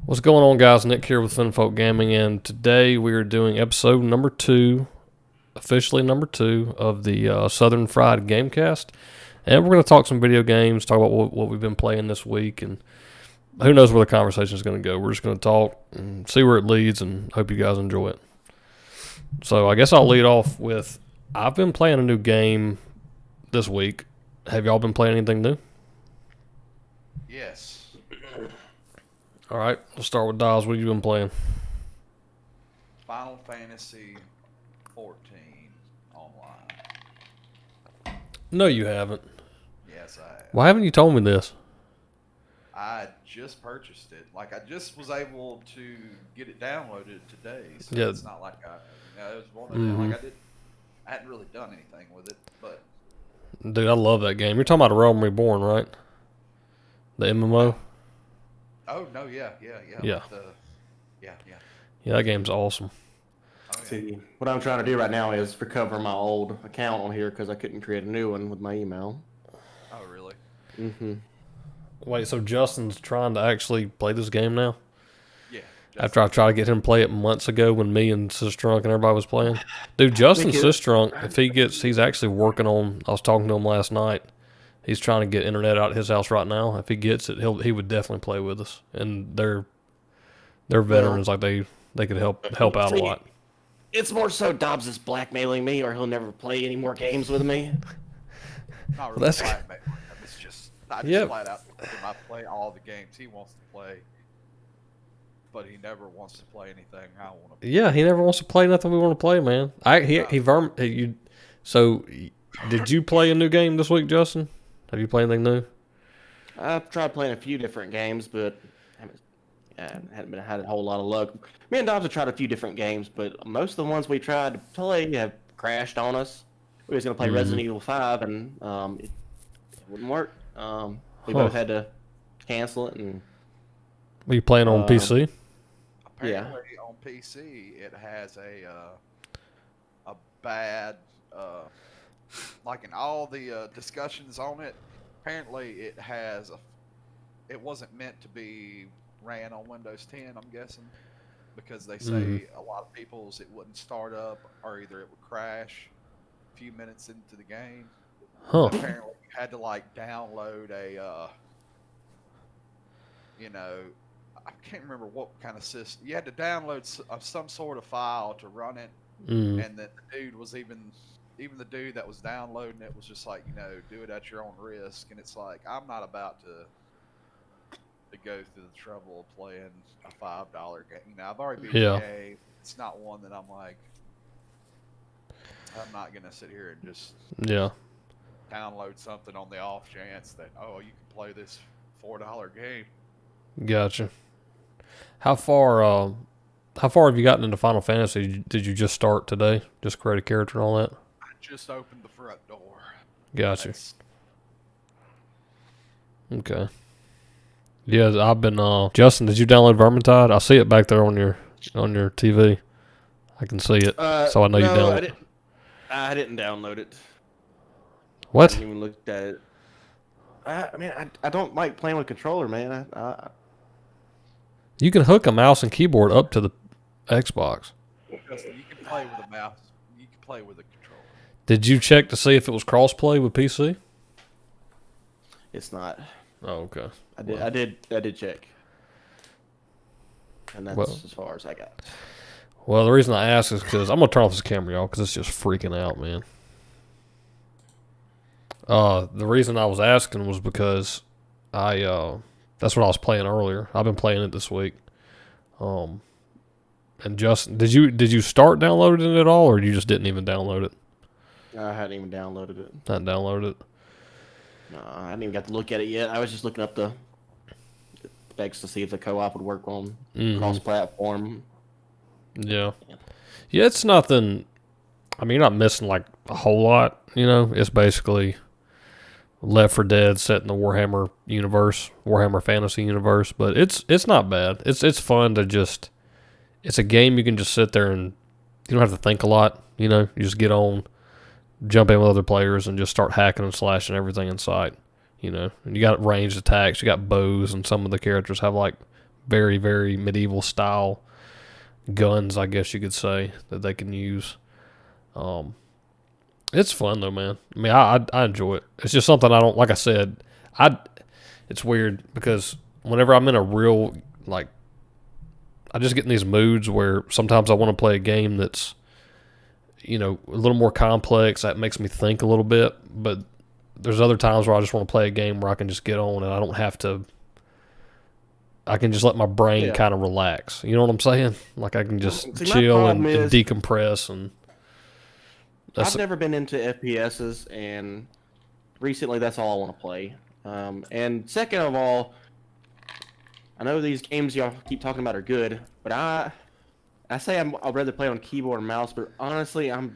What's going on, guys? Nick here with Finfolk Gaming, and today we are doing episode number 2, officially number 2 of the Southern Fried Gamecast. And we're going to talk some video games, talk about what we've been playing this week, and who knows where the conversation is going to go. We're just going to talk and see where it leads, and hope you guys enjoy it. So I guess I'll lead off with, I've been playing a new game this week. Have y'all been playing anything new? Yes. All right, we'll start with Dials. What have you been playing? Final Fantasy 14 online. No, you haven't. Yes, I have. Why haven't you told me this? I just purchased it. Like, I just was able to get it downloaded today. So Yeah. it's not like it was one of them. Like, I hadn't really done anything with it, but. Dude, I love that game. You're talking about Realm Reborn, right? The MMO? Oh, no, yeah. Yeah. Yeah. Yeah, that game's awesome. Oh, yeah. See, what I'm trying to do right now is recover my old account on here because I couldn't create a new one with my email. Oh, really? Mm-hmm. Wait, so Justin's trying to actually play this game now? Yeah. After I tried to get him to play it months ago when me and Sistrunk and everybody was playing? Dude, Justin Sistrunk, if he's actually working on, I was talking to him last night. He's trying to get internet out of his house right now. If he gets it, he would definitely play with us. And they're veterans, like they could help out a lot. It's more so Dobbs is blackmailing me, or he'll never play any more games with me. Not really blackmail. It's just, I just flat out I play all the games he wants to play, but he never wants to play anything I want to play. Yeah, he never wants to play nothing we want to play, man. So, did you play a new game this week, Justin? Have you played anything new? I've tried playing a few different games, but haven't had a whole lot of luck. Me and Dobbs have tried a few different games, but most of the ones we tried to play have crashed on us. We was going to play Resident Evil 5, and it wouldn't work. We both had to cancel it. And Were you playing on PC? Apparently, on PC, it has a bad, like in all the discussions on it, apparently it wasn't meant to be ran on Windows 10, I'm guessing, because they say a lot of people's it wouldn't start up, or either it would crash a few minutes into the game. Huh. Apparently, you had to like download I can't remember what kind of system. You had to download some sort of file to run it, and then the dude was even the dude that was downloading it was just like, do it at your own risk. And it's like, I'm not about to go through the trouble of playing a $5 game. I've already beat the game. It's not one that I'm like, I'm not gonna sit here and just download something on the off chance that you can play this $4 game. Gotcha. How far have you gotten into Final Fantasy? Did you just start today? Just create a character and all that? I just opened the front door. Gotcha. Okay. Yeah, I've been. Justin, did you download Vermintide? I see it back there on your TV. I can see it, so I know you downloaded it. I didn't download it. What? I didn't even look at it. I don't like playing with controller, man. You can hook a mouse and keyboard up to the Xbox. Justin, you can play with a mouse. You can play with a controller. Did you check to see if it was crossplay with PC? It's not. Oh, okay. I did check, and that's as far as I got. Well, the reason I asked is because I'm gonna turn off this camera, y'all, because it's just freaking out, man. The reason I was asking was because that's what I was playing earlier. I've been playing it this week. And Justin, did you start downloading it at all, or you just didn't even download it? I hadn't even downloaded it. Not downloaded it. No, I hadn't even got to look at it yet. I was just looking up the specs to see if the co-op would work on cross-platform. Yeah, it's nothing. I mean, you're not missing like a whole lot. It's basically Left 4 Dead set in the Warhammer universe, Warhammer Fantasy universe. But it's not bad. It's fun to just. It's a game you can just sit there and you don't have to think a lot. You just get on, jump in with other players, and just start hacking and slashing everything in sight. And you got ranged attacks. You got bows, and some of the characters have like very, very medieval style guns, I guess you could say, that they can use. It's fun though, man. I mean, I enjoy it. It's just something I don't, like I said, it's weird because whenever I'm in a real, like, I just get in these moods where sometimes I want to play a game that's, you know, a little more complex, that makes me think a little bit, but there's other times where I just want to play a game where I can just get on and I don't have to, I can just let my brain kind of relax. You know what I'm saying? Like I can just chill and decompress. And I've never been into FPSs, and recently that's all I want to play. And second of all, I know these games y'all keep talking about are good, but I say I'd rather play on keyboard and mouse, but honestly, I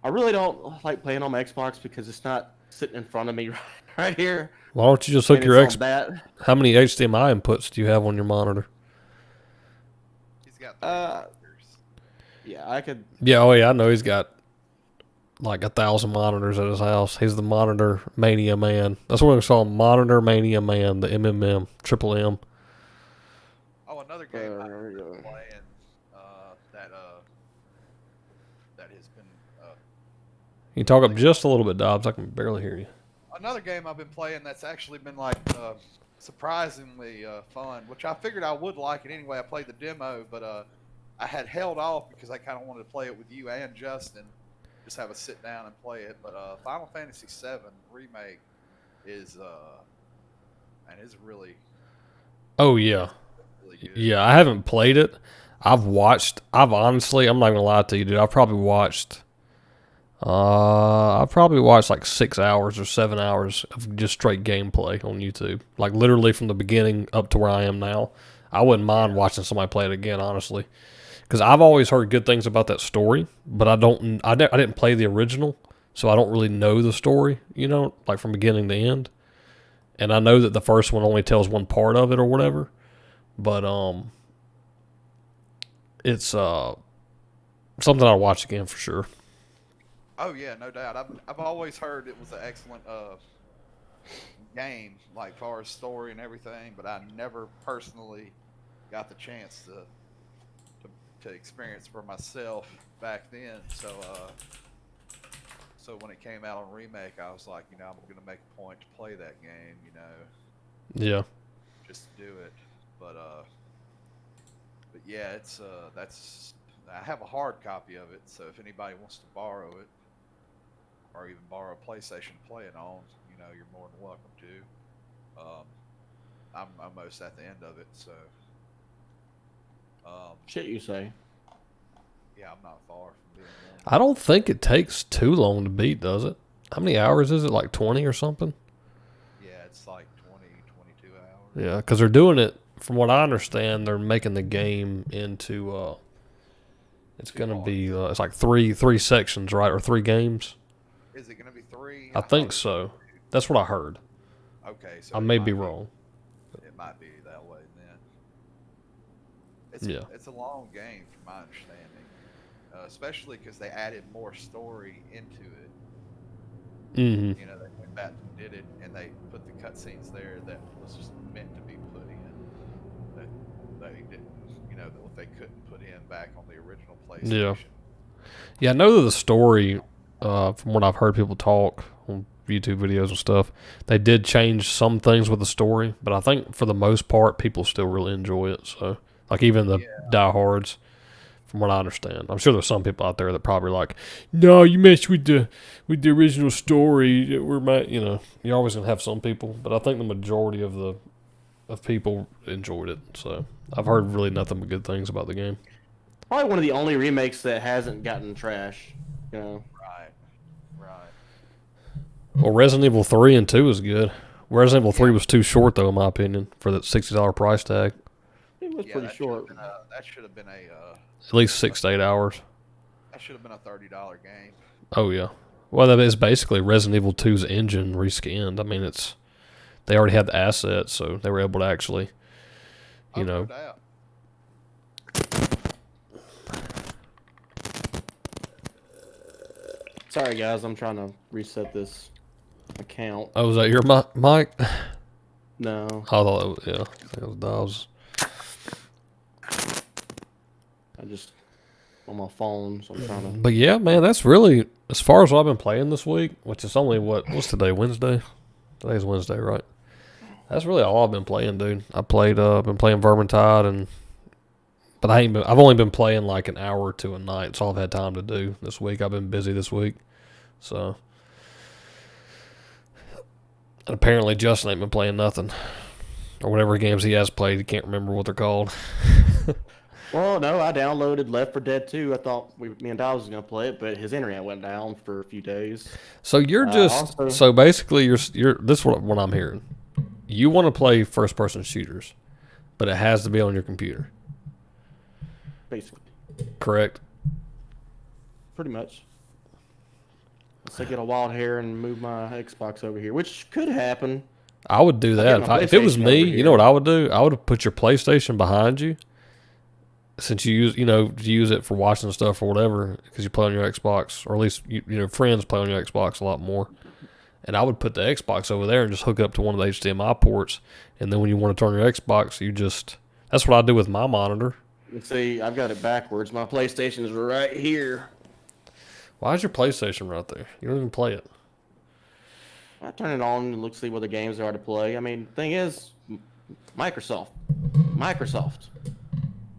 really don't like playing on my Xbox because it's not sitting in front of me right here. Why don't you just hook your Xbox? How many HDMI inputs do you have on your monitor? He's got yeah, I could. Yeah, oh yeah, I know he's got like 1,000 monitors at his house. He's the monitor mania man. That's what we call him, monitor mania man, the MMM, triple M. Oh, another game I've been playing that has been. You talk up just a little bit, Dobbs. I can barely hear you. Another game I've been playing that's actually been like surprisingly fun, which I figured I would like it anyway. I played the demo, but I had held off because I kind of wanted to play it with you and Justin, just have a sit down and play it. But Final Fantasy VII Remake is and is really. Oh yeah, really good. Yeah. I haven't played it. I've honestly, I'm not gonna lie to you, dude. I've probably watched like 6 hours or 7 hours of just straight gameplay on YouTube. Like literally from the beginning up to where I am now. I wouldn't mind watching somebody play it again, honestly. Because I've always heard good things about that story, but I didn't play the original, so I don't really know the story, you know, like from beginning to end. And I know that the first one only tells one part of it or whatever, but it's something I'll watch again for sure. Oh yeah, no doubt. I've always heard it was an excellent game, like far as story and everything, but I never personally got the chance to experience for myself back then. So when it came out on remake, I was like, you know, I'm gonna make a point to play that game, you know. Yeah. Just to do it, but yeah, it's that's. I have a hard copy of it, so if anybody wants to borrow it, or even borrow a PlayStation to play it on, you know, you're more than welcome to. I'm almost at the end of it, so. Shit, you say? Yeah, I'm not far from being done. I don't think it takes too long to beat, does it? How many hours is it? Like 20 or something? Yeah, it's like 20, 22 hours. Yeah, because they're doing it, from what I understand, they're making the game into, it's going to be, it's like three sections, right? Or 3 games? Is it going to be 3? I think so. That's what I heard. Okay, so I may be wrong. It might be that way then. It's a long game, from my understanding, especially because they added more story into it. Mm-hmm. You know, they went back and did it, and they put the cutscenes there that was just meant to be put in. That they didn't, you know, that they couldn't put in back on the original PlayStation. Yeah, I know that the story, from what I've heard people talk on YouTube videos and stuff, they did change some things with the story, but I think for the most part, people still really enjoy it. So, like even the diehards, from what I understand, I'm sure there's some people out there that probably like, no, you messed with the original story. You know, you're always gonna have some people, but I think the majority of people enjoyed it. So I've heard really nothing but good things about the game. Probably one of the only remakes that hasn't gotten trash. You know. Right. Well, Resident Evil 3 and 2 is good. Resident Evil 3 was too short, though, in my opinion, for that $60 price tag. It was pretty short. That should have been at least 6 to 8 hours. That should have been a $30 game. Oh yeah. Well, that is basically Resident Evil 2's engine reskinned. I mean, they already had the assets, so they were able to actually, you know. No doubt. Sorry, guys, I'm trying to reset this account. Oh, was that your mic? No. I thought it was, yeah. I think it was Dobbs. just on my phone, so I'm trying to. But yeah, man, that's really as far as what I've been playing this week, which is only what's today, Wednesday? Today's Wednesday, right? That's really all I've been playing, dude. Been playing Vermintide, but I've only been playing like an hour or two a night. That's all I've had time to do this week. I've been busy this week, so. And apparently Justin ain't been playing nothing, or whatever games he has played. He can't remember what they're called. Well, no, I downloaded Left 4 Dead 2. I thought me and Dawes was gonna play it, but his internet went down for a few days. So you're just so basically you're this is what I'm hearing. You want to play first person shooters, but it has to be on your computer. Basically, Correct. pretty much. Unless I get a wild hair and move my Xbox over here, which could happen. I would do that if it was PlayStation me. over You know what I would do? I would have put your PlayStation behind you, since you use it for watching stuff or whatever, because you play on your Xbox, or at least friends play on your Xbox a lot more. And I would put the Xbox over there and just hook up to one of the HDMI ports, and then when you want to turn your Xbox, that's what I do with my monitor. Let's see, I've got it backwards. My PlayStation is right here. Why is your PlayStation right there? You don't even play it. I turn it on and see what the games are to play. I mean, the thing is, Microsoft.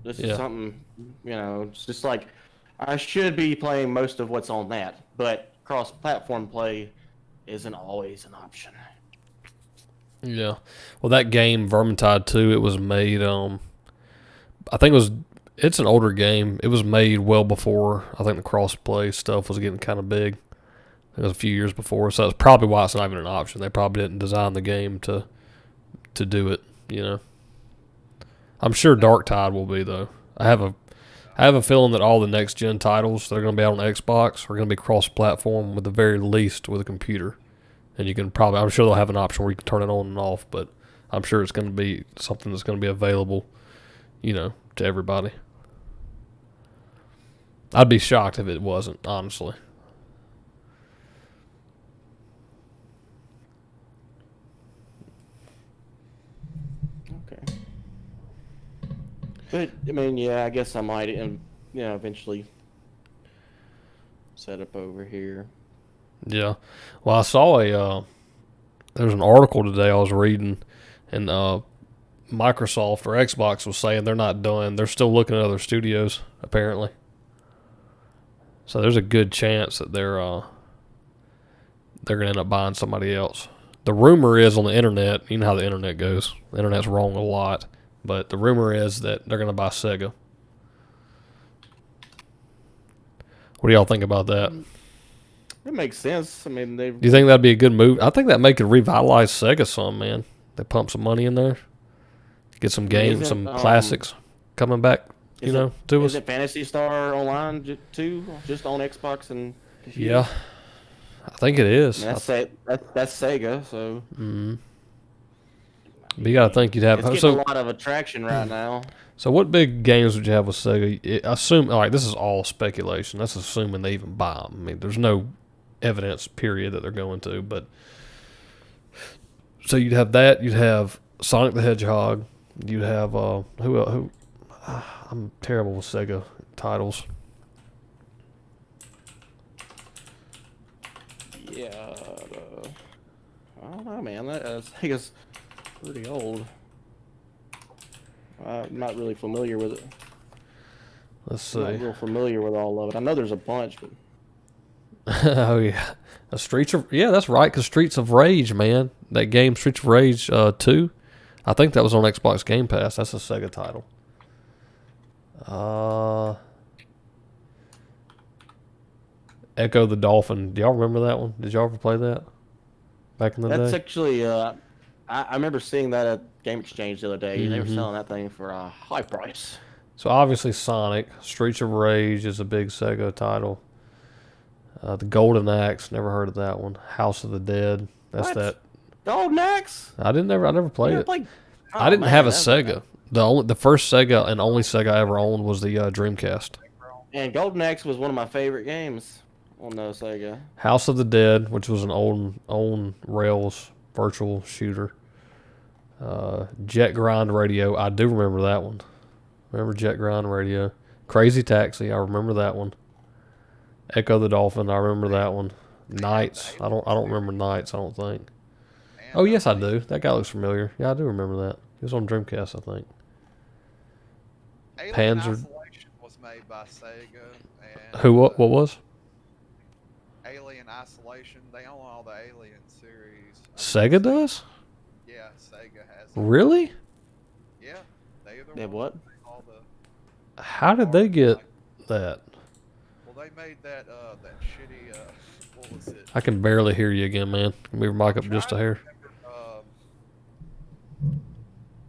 This is something, it's just like, I should be playing most of what's on that, but cross-platform play isn't always an option. Yeah. Well, that game, Vermintide 2, it was made, I think it's an older game. It was made well before, I think the cross-play stuff was getting kind of big. It was a few years before, so that's probably why it's not even an option. They probably didn't design the game to do it, I'm sure Darktide will be, though. I have a feeling that all the next-gen titles that are going to be out on Xbox are going to be cross-platform, with the very least with a computer. And I'm sure they'll have an option where you can turn it on and off, but I'm sure it's going to be something that's going to be available, to everybody. I'd be shocked if it wasn't, honestly. Okay. But, I mean, yeah, I guess I might, eventually set up over here. Yeah. Well, I saw there's an article today I was reading, and Microsoft or Xbox was saying they're not done. They're still looking at other studios, apparently. So there's a good chance that they're going to end up buying somebody else. The rumor is on the internet, you know how the internet goes. The internet's wrong a lot. But the rumor is that they're going to buy Sega. What do y'all think about that? It makes sense. I mean, Do you think that'd be a good move? I think that could revitalize Sega some, man. They pump some money in there. Get some games, some classics coming back, to us. Is it Phantasy Star Online too? Just on Xbox and computer? Yeah. I think it is. I mean, that's Sega, so. Mm-hmm. But you got to think you'd have. It's getting a lot of attraction right now. So what big games would you have with Sega? Assume, all right, this is all speculation. That's assuming they even buy them. I mean, there's no evidence, period, that they're going to. But so you'd have that. You'd have Sonic the Hedgehog. You'd have who? I'm terrible with Sega titles. Yeah, I don't know, man. Sega's pretty old. I'm not really familiar with it. Let's see. I'm not real familiar with all of it. I know there's a bunch, but. Oh yeah, that's right. Because Streets of Rage, man, that game Streets of Rage 2, I think that was on Xbox Game Pass. That's a Sega title. Echo the Dolphin. Do y'all remember that one? Did y'all ever play that back in the day? That's actually, I remember seeing that at Game Exchange the other day. Mm-hmm. They were selling that thing for a high price. So obviously Sonic, Streets of Rage is a big Sega title. The Golden Axe, never heard of that one. House of the Dead. That's what? that. Golden Axe? I never played it. Oh, I didn't have a Sega. The first Sega and only Sega I ever owned was the Dreamcast. And Golden Axe was one of my favorite games on the Sega. House of the Dead, which was an on rails virtual shooter. Jet Grind Radio, I do remember that one. Remember Jet Grind Radio? Crazy Taxi, I remember that one. Echo the Dolphin, I remember that one. Knights, I don't remember Knights, I don't think. And, Oh, yes, I do. That guy looks familiar. Yeah, I do remember that. He was on Dreamcast, I think. Alien Panzer. Isolation was made by Sega. And, Who? What was? Alien Isolation. They own all the Alien series. Sega does? Yeah, Sega has. Really? Yeah, they are the They ones what? that make all the. How did they get that? Well, they made that that shitty. What was it? I can barely hear you again, man. Move your mic up just a hair.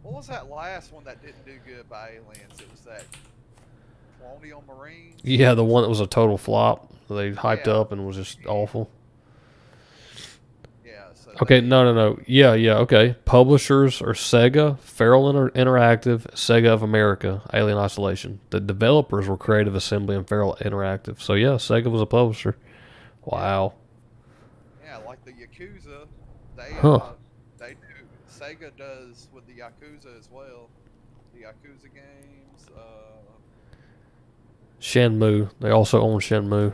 What was that last one that didn't do good by Aliens? It was that Colonial Marines. Yeah, the one that was a total flop. They hyped Yeah. up and was just awful. Yeah. So Okay, no. Yeah, okay. Publishers are Sega, Feral Interactive, Sega of America, Alien Isolation. The developers were Creative Assembly and Feral Interactive. So, yeah, Sega was a publisher. Wow. Yeah, like the Yakuza, they Huh. they do. Sega does with the Yakuza as well. The Yakuza games. Shenmue. They also own Shenmue.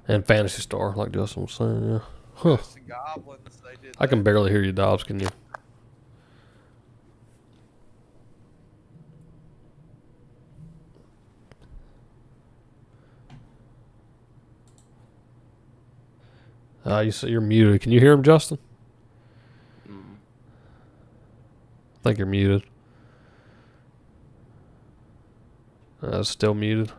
And Phantasy Star, like Justin was saying, yeah. Huh. Ghosts and Goblins. They did. I can that. barely hear you, Dobbs. Can you? You say you're muted. Can you hear him, Justin? I think you're muted. Still muted.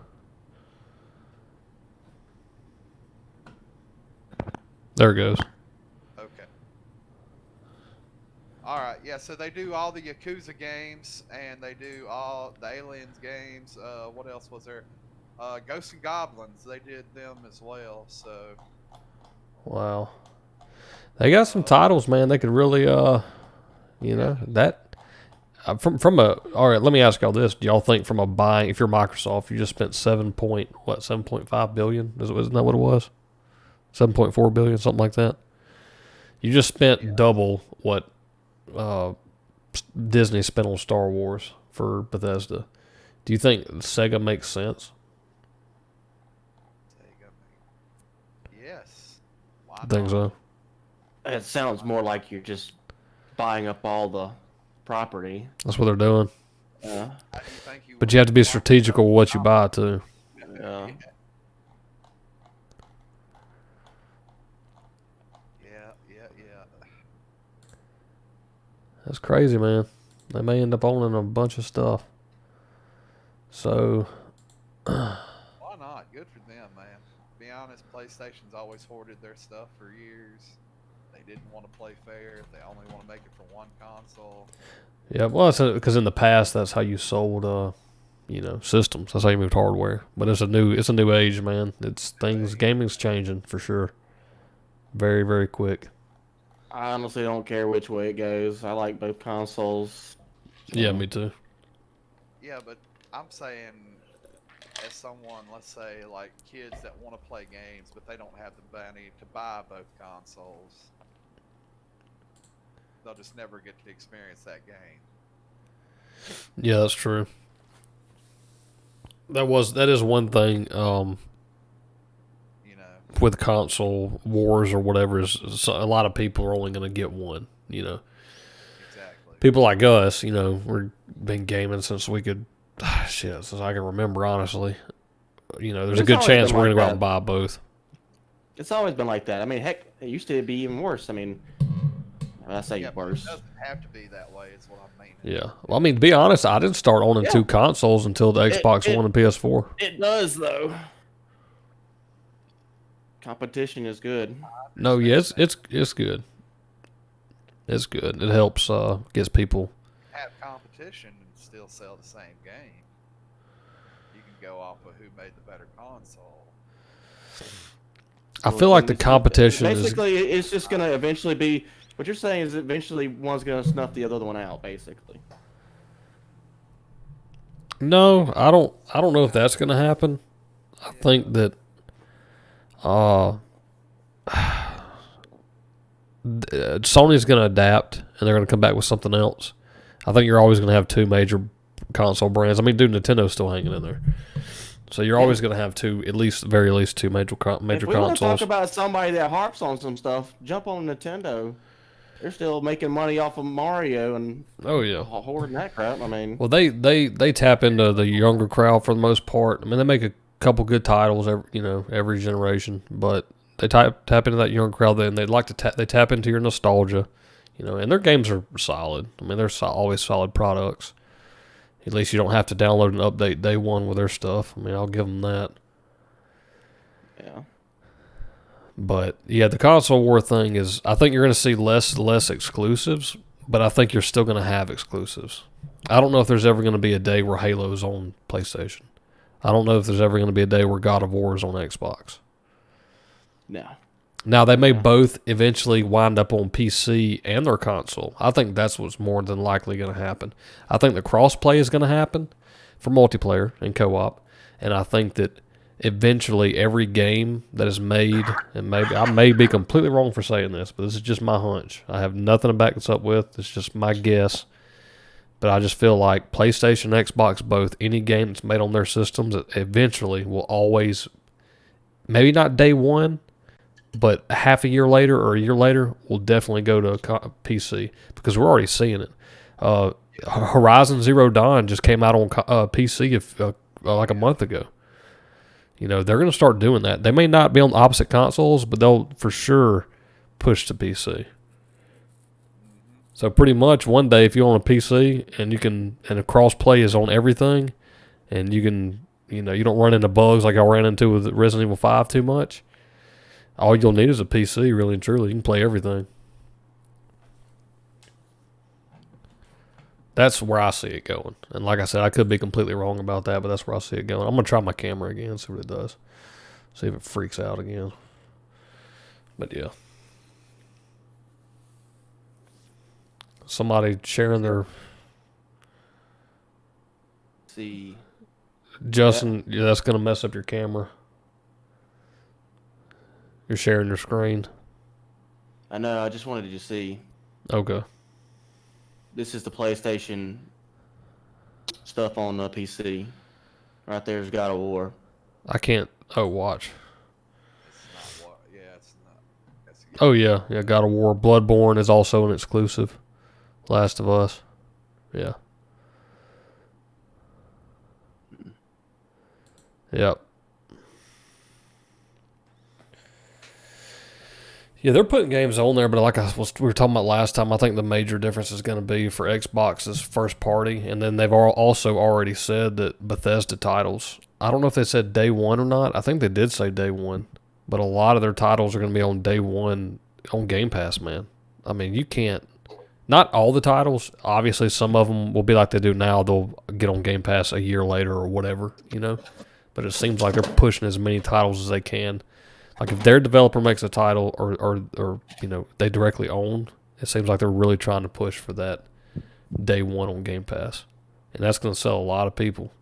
There it goes. Okay. All right. Yeah. So they do all the Yakuza games, and they do all the Aliens games. What else was there? Ghosts and Goblins. They did them as well. So. Wow. They got some titles, man. They could really, you know, that from a. All right, let me ask y'all this: do y'all think from a buying, if you're Microsoft, you just spent 7.5 billion? Isn't that what it was? 7.4 billion, something like that. You just spent double what Disney spent on Star Wars for Bethesda. Do you think Sega makes sense? Yes. Why I think not? so. It sounds more like you're just buying up all the property. That's what they're doing. Yeah. How do you think you But would you have to be want strategical with what you buy too. Yeah. Yeah. That's crazy, man. They may end up owning a bunch of stuff. So, Why not? Good for them, man. To be honest, PlayStation's always hoarded their stuff for years. They didn't want to play fair. They only want to make it for one console. yeah, well, because in the past that's how you sold, you know, systems. That's how you moved hardware. But it's a new age, man. Gaming's changing for sure. Very, very quick. I honestly don't care which way it goes. I like both consoles. Yeah, me too. Yeah, but I'm saying, as someone, let's say, like kids that want to play games, but they don't have the money to buy both consoles, they'll just never get to experience that game. Yeah, that's true. That is one thing. You know. With console wars or whatever, is a lot of people are only going to get one. You know, Exactly. people like us, you know, we've been gaming since we could, since I can remember. Honestly, you know, there's a It's good always chance been we're like going to go out that. and buy both. It's always been like that. I mean, heck, it used to be even worse. I mean, I say Yeah, but it worse. doesn't have to be that way, is what I mean. Yeah, well, I mean, to be honest, I didn't start owning Yeah. two consoles until the Xbox One and PS4. It does, though. Competition is good. No, yes, it's good. It's good. It helps gets people. Have competition and still sell the same game. You can go off of who made the better console. I feel like the competition is. Basically, it's just going to eventually be. What you're saying is eventually one's going to snuff the other one out, basically. No, I don't know if that's going to happen. I think that Sony's going to adapt and they're going to come back with something else. I think you're always going to have two major console brands. I mean, dude, Nintendo's still hanging in there. So you're always going to have two, very least two major If we want to consoles. talk about somebody that harps on some stuff, jump on Nintendo. They're still making money off of Mario and hoarding that crap. I mean, well, they tap into the younger crowd for the most part. I mean, they make a couple good titles every generation, but they tap into that younger crowd. Then they like to they tap into your nostalgia, and their games are solid. I mean, they're always solid products. At least you don't have to download and update day one with their stuff. I mean, I'll give them that. Yeah. But yeah, the console war thing is, I think you're going to see less exclusives, but I think you're still going to have exclusives. I don't know if there's ever going to be a day where Halo's on PlayStation. I don't know if there's ever going to be a day where God of War is on Xbox. No. Now, they may both eventually wind up on PC and their console. I think that's what's more than likely going to happen. I think the cross-play is going to happen for multiplayer and co-op, and I think that eventually every game that is made, and maybe I may be completely wrong for saying this, but this is just my hunch. I have nothing to back this up with. It's just my guess. But I just feel like PlayStation and Xbox both, any game that's made on their systems, eventually will always, maybe not day one, but half a year later or a year later, will definitely go to a PC, because we're already seeing it. Horizon Zero Dawn just came out on PC like a month ago. They're going to start doing that. They may not be on opposite consoles, but they'll for sure push to PC. So pretty much one day, if you're on a PC and a cross-play is on everything, and you can, you don't run into bugs like I ran into with Resident Evil 5 too much, all you'll need is a PC, really and truly. You can play everything. That's where I see it going. And like I said, I could be completely wrong about that, but that's where I see it going. I'm going to try my camera again, see what it does. See if it freaks out again. But yeah. Somebody sharing their... See. Justin, yeah, that's going to mess up your camera. You're sharing your screen. I know, I just wanted you to see. Okay. This is the PlayStation stuff on the PC. Right there's God of War. I can't... Oh, watch. It's not what? Yeah, it's not. That's Oh, yeah. Yeah, God of War. Bloodborne is also an exclusive. Last of Us. Yeah. Yep. Yeah, they're putting games on there, but like we were talking about last time, I think the major difference is going to be for Xbox's first party, and then they've also already said that Bethesda titles, I don't know if they said day one or not. I think they did say day one, but a lot of their titles are going to be on day one on Game Pass, man. I mean, you can't, not all the titles, obviously some of them will be like they do now, they'll get on Game Pass a year later or whatever, but it seems like they're pushing as many titles as they can. Like if their developer makes a title or they directly own, it seems like they're really trying to push for that day one on Game Pass, and that's going to sell a lot of people.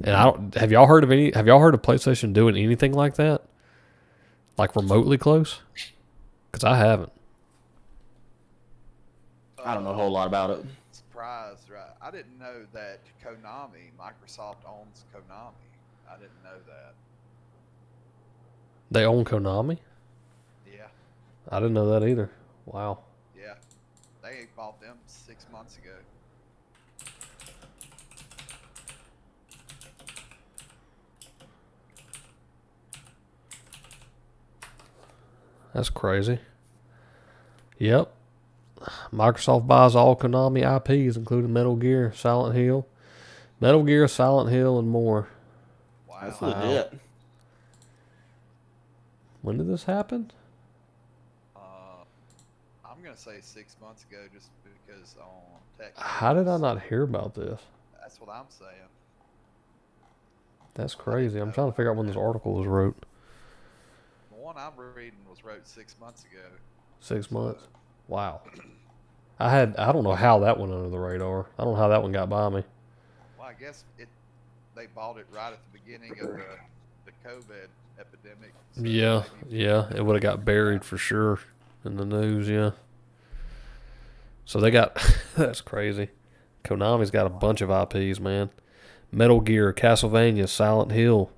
And have y'all heard of PlayStation doing anything like that, like remotely close? Because I haven't. I don't know a whole lot about it. Surprised, right? I didn't know that Microsoft owns Konami. I didn't know that. They own Konami? Yeah. I didn't know that either. Wow. Yeah. They bought them 6 months ago. That's crazy. Yep. Microsoft buys all Konami IPs, including Metal Gear, Silent Hill, and more. Wow. That's legit. When did this happen? I'm going to say 6 months ago just because on tech. How did I not hear about this? That's what I'm saying. That's crazy. I'm trying to figure out when this article was wrote. The one I'm reading was wrote 6 months ago. 6 months? Wow. I don't know how that went under the radar. I don't know how that one got by me. Well, I guess they bought it right at the beginning of the COVID epidemic. So Yeah. It would have got buried for sure in the news, yeah. So they got, that's crazy. Konami's got a bunch of IPs, man. Metal Gear, Castlevania, Silent Hill.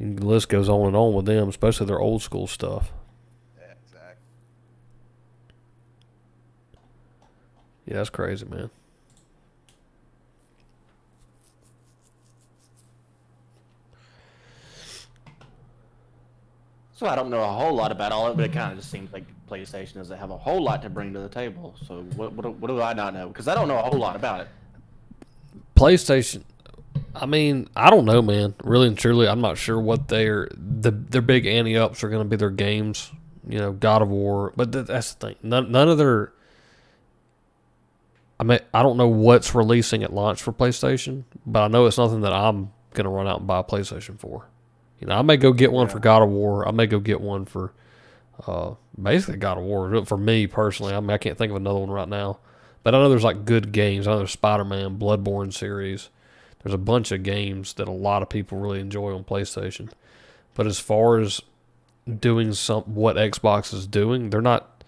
Yeah. The list goes on and on with them, especially their old school stuff. Yeah, exactly. Yeah, that's crazy, man. So I don't know a whole lot about all of it, but it kind of just seems like PlayStation doesn't have a whole lot to bring to the table. So what do I not know? Because I don't know a whole lot about it. PlayStation, I mean, I don't know, man. Really and truly, I'm not sure what their big ante-ups are going to be their games. You know, God of War. But that's the thing. None of their... I mean, I don't know what's releasing at launch for PlayStation, but I know it's nothing that I'm going to run out and buy a PlayStation for. You know, I may go get one for God of War. I may go get one for basically God of War. For me personally, I mean, I can't think of another one right now. But I know there's like good games. I know there's Spider-Man, Bloodborne series. There's a bunch of games that a lot of people really enjoy on PlayStation. But as far as doing what Xbox is doing, they're not.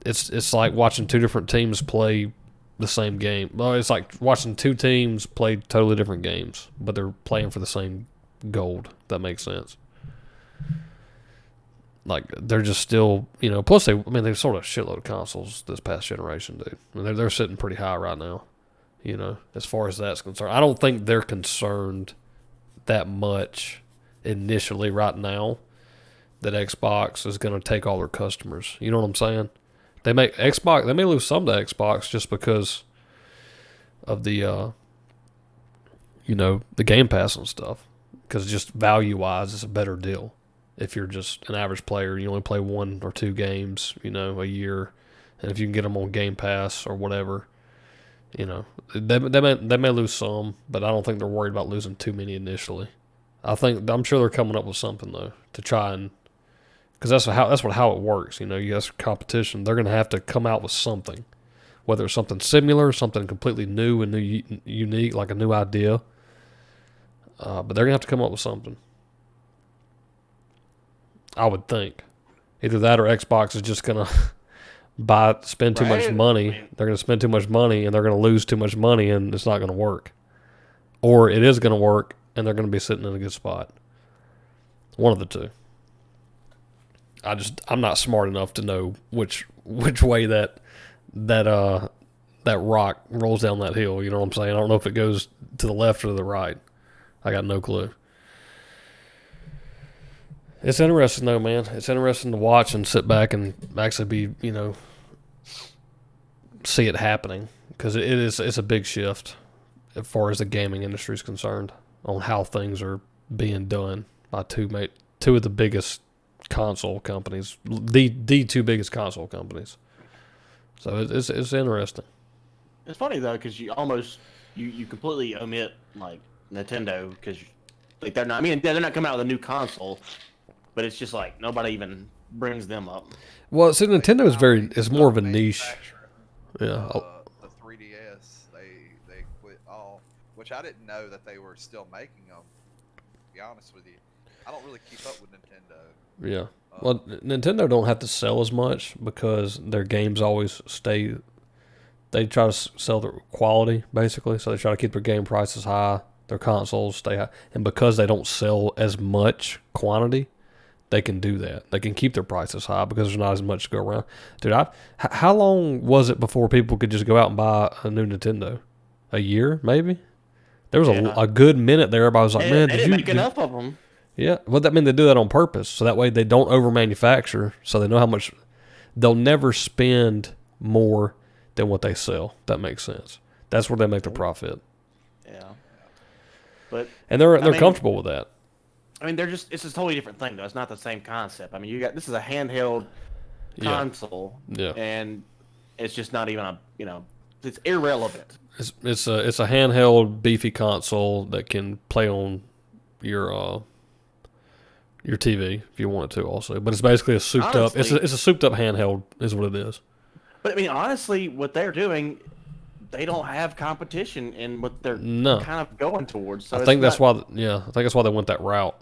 It's like watching two different teams play the same game. Well, it's like watching two teams play totally different games, but they're playing for the same gold. If that makes sense. Like they're just still, you know. Plus, they sold a shitload of consoles this past generation, dude. I mean, they're sitting pretty high right now. You know, as far as that's concerned, I don't think they're concerned that much initially right now that Xbox is going to take all their customers. You know what I'm saying? They may lose some to Xbox just because of the the Game Pass and stuff. Because just value wise, it's a better deal. If you're just an average player, you only play 1 or 2 games, a year, and if you can get them on Game Pass or whatever, they may lose some, but I don't think they're worried about losing too many initially. I'm sure they're coming up with something though to try and, because that's how it works. You guys competition. They're going to have to come out with something, whether it's something similar, something completely new and unique, like a new idea. But they're going to have to come up with something. I would think. Either that or Xbox is just going to spend too much money. They're going to spend too much money and they're going to lose too much money and it's not going to work. Or it is going to work and they're going to be sitting in a good spot. One of the two. I'm not smart enough to know which way that rock rolls down that hill. You know what I'm saying? I don't know if it goes to the left or to the right. I got no clue. It's interesting though, man. It's interesting to watch and sit back and actually be, see it happening, because it's a big shift as far as the gaming industry is concerned on how things are being done by two of the biggest console companies, the two biggest console companies. So it's interesting. It's funny though, because you completely omit like Nintendo, because like they're not. I mean, they're not coming out with a new console, but it's just like nobody even brings them up. Well, see, Nintendo is more of a niche. Yeah. The 3DS, they quit all, which I didn't know that they were still making them. To be honest with you, I don't really keep up with Nintendo. Yeah. Well, Nintendo don't have to sell as much because their games always stay. They try to sell their quality basically, so they try to keep their game prices high. Their consoles stay high, and because they don't sell as much quantity, they can do that. They can keep their prices high because there's not as much to go around. Dude, how long was it before people could just go out and buy a new Nintendo? A year, maybe? There was a good minute there. Everybody was like, "Man, did you make enough of them?" Yeah, well, that mean they do that on purpose, so that way they don't over-manufacture, so they know how much. They'll never spend more than what they sell. That makes sense. That's where they make their profit. Yeah, but they're comfortable with that. I mean, it's a totally different thing though. It's not the same concept. I mean, this is a handheld console, and it's just not even it's irrelevant. It's a handheld beefy console that can play on your TV if you want it to also, but it's basically a souped up. It's a souped up handheld is what it is. But I mean, honestly, what they're doing, they don't have competition in what they're kind of going towards. So I think that's why they went that route,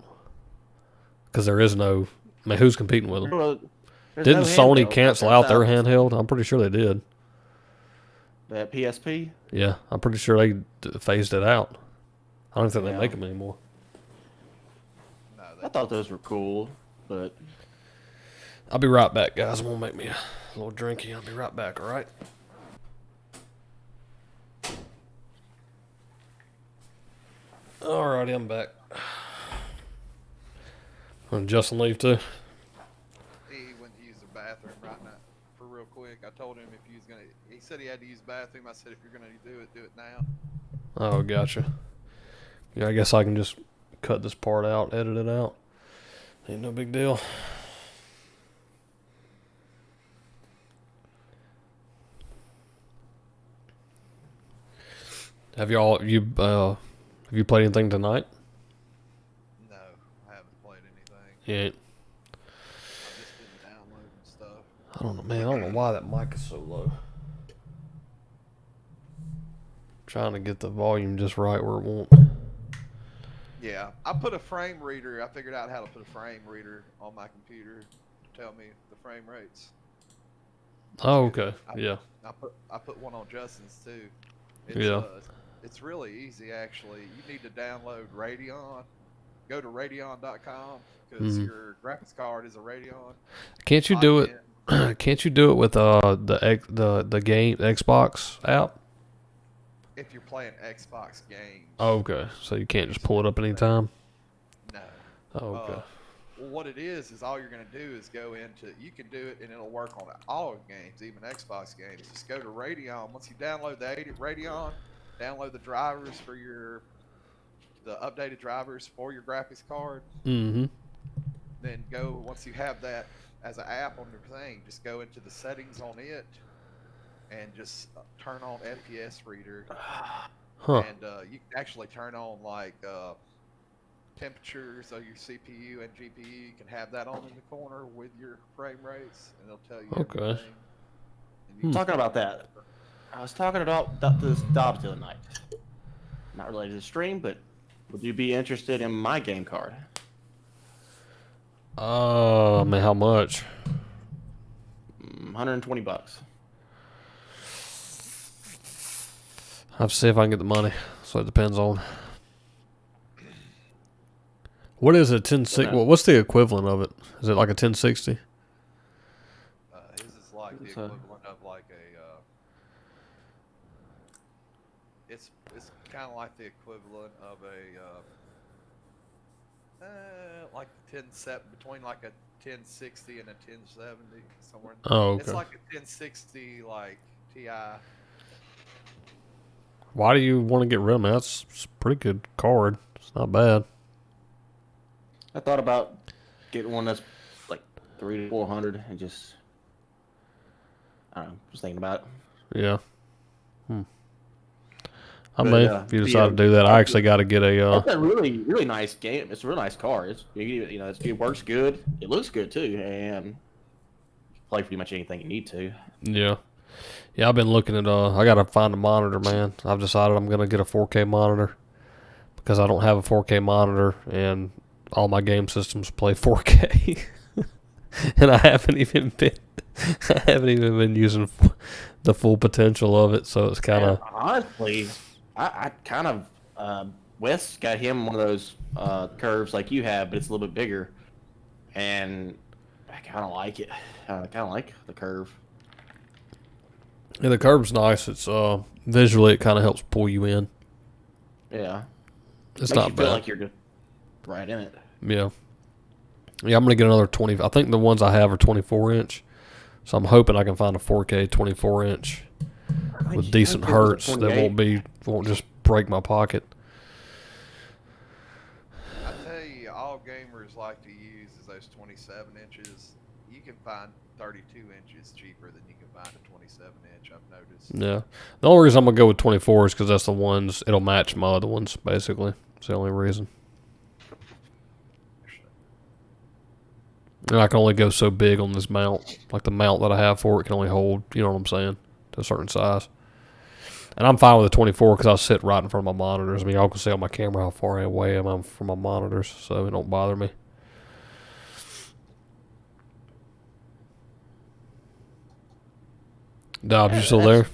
because there is no. I mean, who's competing with them? Didn't Sony cancel out their handheld? I'm pretty sure they did. The PSP? Yeah, I'm pretty sure they phased it out. I don't think they Yeah. make them anymore. No, I thought those were cool, but I'll be right back, guys. I'm gonna make me a little drinky. I'll be right back. All right. Alrighty, I'm back. Justin leave too. he went to use the bathroom right now for real quick. I told him if he was gonna. He said he had to use the bathroom. I said if you're gonna do it now. Oh, gotcha. Yeah, I guess I can just cut this part out, edit it out. Ain't no big deal. Have you played anything tonight? No, I haven't played anything. You ain't. I've just been downloading stuff. I don't know, man. I don't know why that mic is so low. Trying to get the volume just right where it won't. Yeah, I put a frame reader. I figured out how to put a frame reader on my computer to tell me the frame rates. Oh, okay. Yeah. I put one on Justin's too. Yeah. It's really easy actually. You need to download Radeon. Go to Radeon.com because your graphics card is a Radeon. Can't you do it? Can't you do it with the game Xbox app? If you're playing Xbox games. Oh, okay. So you can't just pull it up anytime? No. Oh, okay. Well, what it is all you're going to do is go into. You can do it and it'll work on all games, even Xbox games. Just go to Radeon. Once you download the Radeon, download the drivers for the updated drivers for your graphics card. Mm-hmm. Then go, once you have that as an app on your thing, just go into the settings on it and just turn on FPS reader. Huh. And you can actually turn on like temperatures of your CPU and GPU. You can have that on in the corner with your frame rates, and it'll tell you everything. And you talking about that, I was talking about this Dobbs the other night. Not related to the stream, but would you be interested in my game card? I mean, how much? $120. I have to see if I can get the money. So it depends on. What is a 1060? Well, what's the equivalent of it? Is it like a 1060? his is like the equivalent of like a. It's kind of like the equivalent of a. Like 1070 between like a 1060 and a 1070 somewhere. Oh, okay. It's like a 1060 like Ti. Why do you want to get rid of it? That's a pretty good card. It's not bad. I thought about getting one that's like 300 to 400 and just, I don't know, just thinking about it. Yeah. I mean, if you decide to do that, I actually got to get a. It's a really, really nice game. It's a really nice car. It works good. It looks good too, and you can play pretty much anything you need to. Yeah. Yeah, I've been looking at. I got to find a monitor, man. I've decided I'm gonna get a 4K monitor because I don't have a 4K monitor, and all my game systems play 4K, and I haven't even been using the full potential of it. So it's kind of honestly. I kind of Wes got him one of those curves like you have, but it's a little bit bigger, and I kind of like it. I kind of like the curve. Yeah, the curve's nice. It's visually it kind of helps pull you in. Yeah, it's makes not you bad. Feel like you're just right in it. Yeah, yeah. I'm gonna get another 20. I think the ones I have are 24 inch, so I'm hoping I can find a 4K 24 inch. With decent hertz that won't just break my pocket. I tell you, all gamers like to use is those 27 inches. You can find 32 inches cheaper than you can find a 27 inch. I've noticed. Yeah, the only reason I'm gonna go with 24 is because that's the ones it'll match my other ones. Basically, it's the only reason. And I can only go so big on this mount. Like the mount that I have for it can only hold, you know what I'm saying, to a certain size. And I'm fine with the 24 because I sit right in front of my monitors. I mean, y'all can see on my camera how far away I am from my monitors, so it don't bother me. Dobbs, you still there?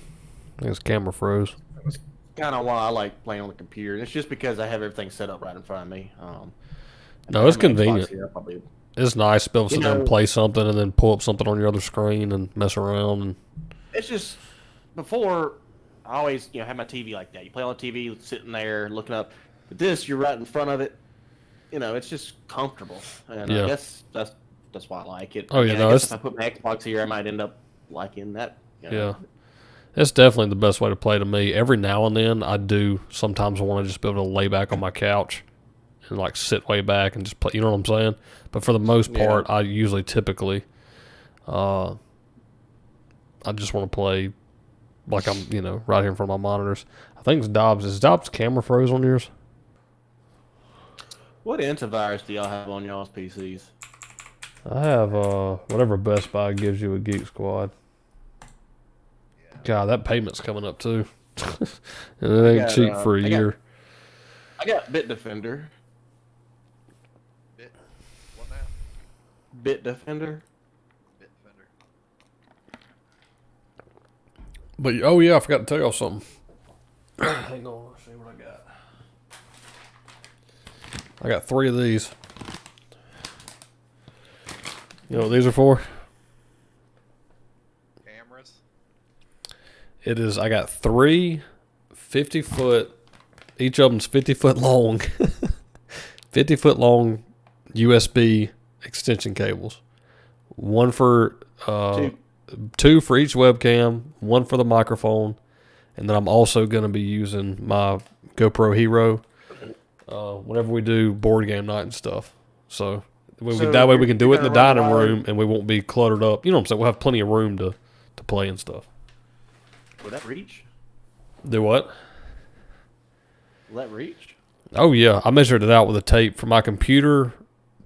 His camera froze. That's kind of why I like playing on the computer. And it's just because I have everything set up right in front of me. No, it's I have my Xbox convenient. here, probably, It's nice to be able to you sit there and know, play something and then pull up something on your other screen and mess around. And it's just before I always have my TV like that. You play on the TV, sitting there looking up. But this, you're right in front of it. It's just comfortable, and Yeah. I guess that's why I like it. Oh, yeah, I no, guess it's- if I put my Xbox here, I might end up liking that. yeah, it's definitely the best way to play to me. Every now and then, I do sometimes want to just be able to lay back on my couch and like sit way back and just play. You know what I'm saying? But for the most part, I usually typically, I just want to play like I'm right here in front of my monitors. I think it's Dobbs. Is Dobbs' camera froze on yours? What antivirus do y'all have on y'all's PCs? I have whatever Best Buy gives you with Geek Squad. God, that payment's coming up too. And it ain't cheap for a year. I got Bitdefender. What now? Bitdefender. Bitdefender. But oh yeah, I forgot to tell y'all something. Hang on, let's see what I got. I got 3 of these. You know what these are for? Cameras. It is. I got 3 50-foot. Each of them's 50-foot long. 50-foot long USB extension cables. One for 2 for each webcam. 1 for the microphone, and then I'm also going to be using my GoPro Hero whenever we do board game night and stuff. So that way we can do it in the dining room and we won't be cluttered up. You know what I'm saying? We'll have plenty of room to play and stuff. Will that reach? Do what? Will that reach? Oh yeah, I measured it out with a tape from my computer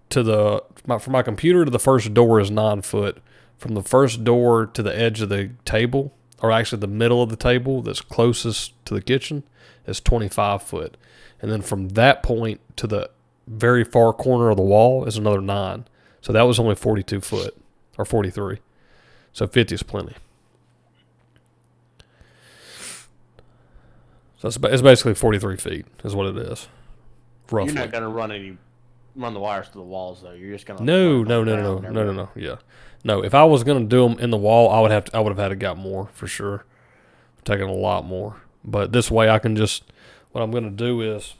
to the first door is 9 foot. From the first door to the edge of the table, or actually the middle of the table that's closest to the kitchen, is 25 foot. And then from that point to the very far corner of the wall is another 9. So that was only 42 foot, or 43. So 50 is plenty. So it's basically 43 feet is what it is, roughly. You're not gonna run the wires to the walls though. You're just gonna No. Yeah, no. If I was gonna do them in the wall, I would have had to got more for sure, taking a lot more. But this way, I can just. What I'm gonna do is,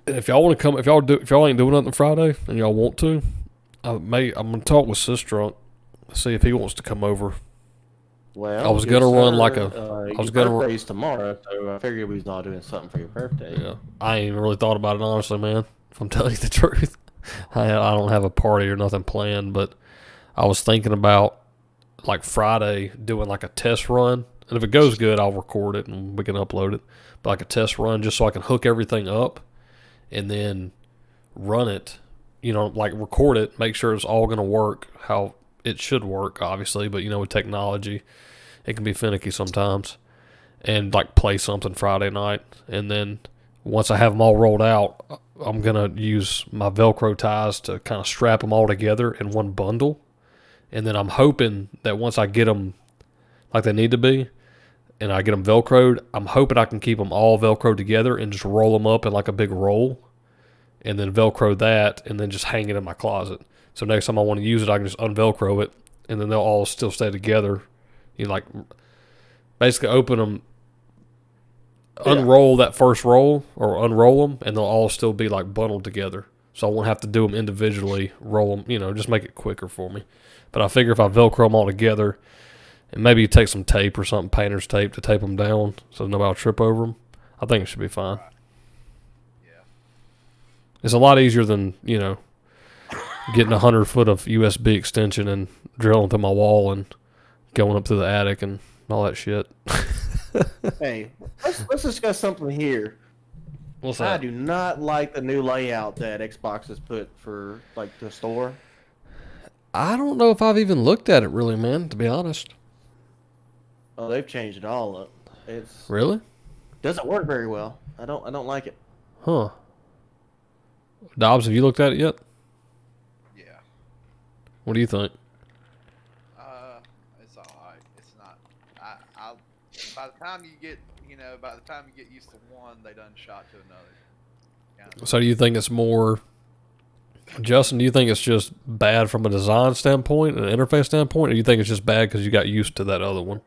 if y'all want to come, if y'all ain't doing nothing Friday and y'all want to, I'm gonna talk with Sistrunk, see if he wants to come over. Well, I was gonna run like a. I was gonna. Birthday's tomorrow, so I figured we was all doing something for your birthday. Yeah, I ain't even really thought about it honestly, man. If I'm telling you the truth, I don't have a party or nothing planned, but I was thinking about like Friday doing like a test run. And if it goes good, I'll record it and we can upload it. But like a test run just so I can hook everything up and then run it, like record it, make sure it's all going to work how it should work, obviously. But, with technology, it can be finicky sometimes. And like play something Friday night. And then once I have them all rolled out, I'm going to use my Velcro ties to kind of strap them all together in one bundle. And then I'm hoping that once I get them like they need to be, and I get them Velcroed, I'm hoping I can keep them all Velcroed together and just roll them up in like a big roll, and then Velcro that, and then just hang it in my closet. So next time I want to use it, I can just unvelcro it, and then they'll all still stay together. Like basically open them, unroll that first roll, or unroll them, and they'll all still be like bundled together. So I won't have to do them individually, roll them, just make it quicker for me. But I figure if I Velcro them all together, and maybe you take some tape or something, painter's tape, to tape them down so nobody will trip over them, I think it should be fine. Yeah. It's a lot easier than, getting 100 foot of USB extension and drilling through my wall and going up to the attic and all that shit. Hey, let's discuss something here. What's I that? do not like the new layout that Xbox has put for like the store. I don't know if I've even looked at it really, man, to be honest. Oh, they've changed it all up. It's Really? doesn't work very well. I don't like it. Huh. Dobbs, have you looked at it yet? Yeah. What do you think? It's alright. It's not. by the time you get, by the time you get used to one, they done shot to another. So do you think it's more, Justin, do you think it's just bad from a design standpoint, an interface standpoint, or do you think it's just bad because you got used to that other one?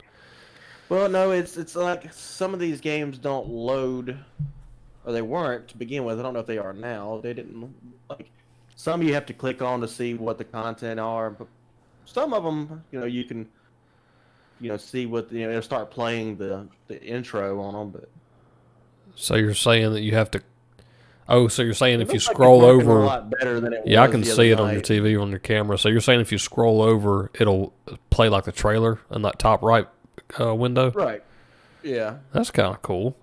Well, no, it's like some of these games don't load, or they weren't to begin with. I don't know if they are now. They didn't, like, some you have to click on to see what the content are, but some of them, you can, see what, it'll start playing the intro on them, but. So you're saying that you have to, so you're saying if you looks like scroll it's working over, a lot better than it yeah, I was can the see it other on your night. TV, on your camera. So you're saying if you scroll over, it'll play like the trailer in that top right window? Right. Yeah. That's kind of cool.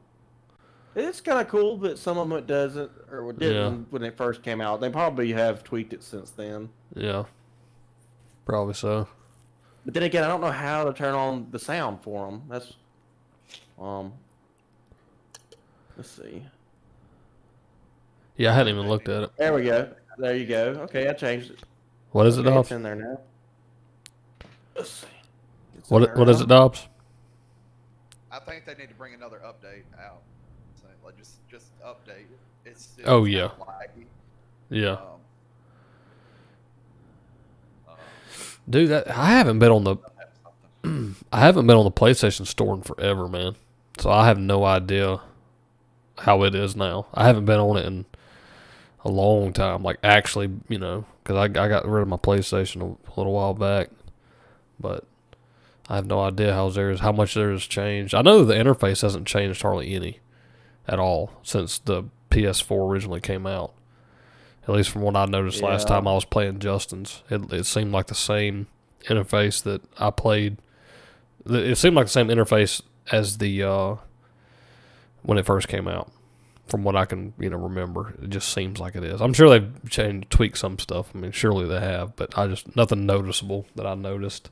It's kind of cool, but some of them it doesn't, or it didn't Yeah. when it first came out. They probably have tweaked it since then. Yeah, probably so. But then again, I don't know how to turn on the sound for them. That's, let's see. Yeah, I hadn't even looked at it. There we go. There you go. Okay, I changed it. What is it, Okay, Dobbs? it's in there now. Let's see. It's in What there is now. it, Dobbs? I think they need to bring another update out. So, like just update. It's still Oh, kinda yeah. laggy. Yeah. Um, Dude, I haven't been on the have something. I haven't been on the PlayStation Store in forever, man. So I have no idea how it is now. I haven't been on it in a long time. Like, actually, because I got rid of my PlayStation a little while back. But I have no idea how much there has changed. I know the interface hasn't changed hardly any at all since the PS4 originally came out. At least from what I noticed last Yeah. time I was playing Justin's. It seemed like the same interface that I played. It seemed like the same interface as the when it first came out. From what I can remember, it just seems like it is. I'm sure they've tweaked some stuff. I mean, surely they have, but nothing noticeable that I noticed.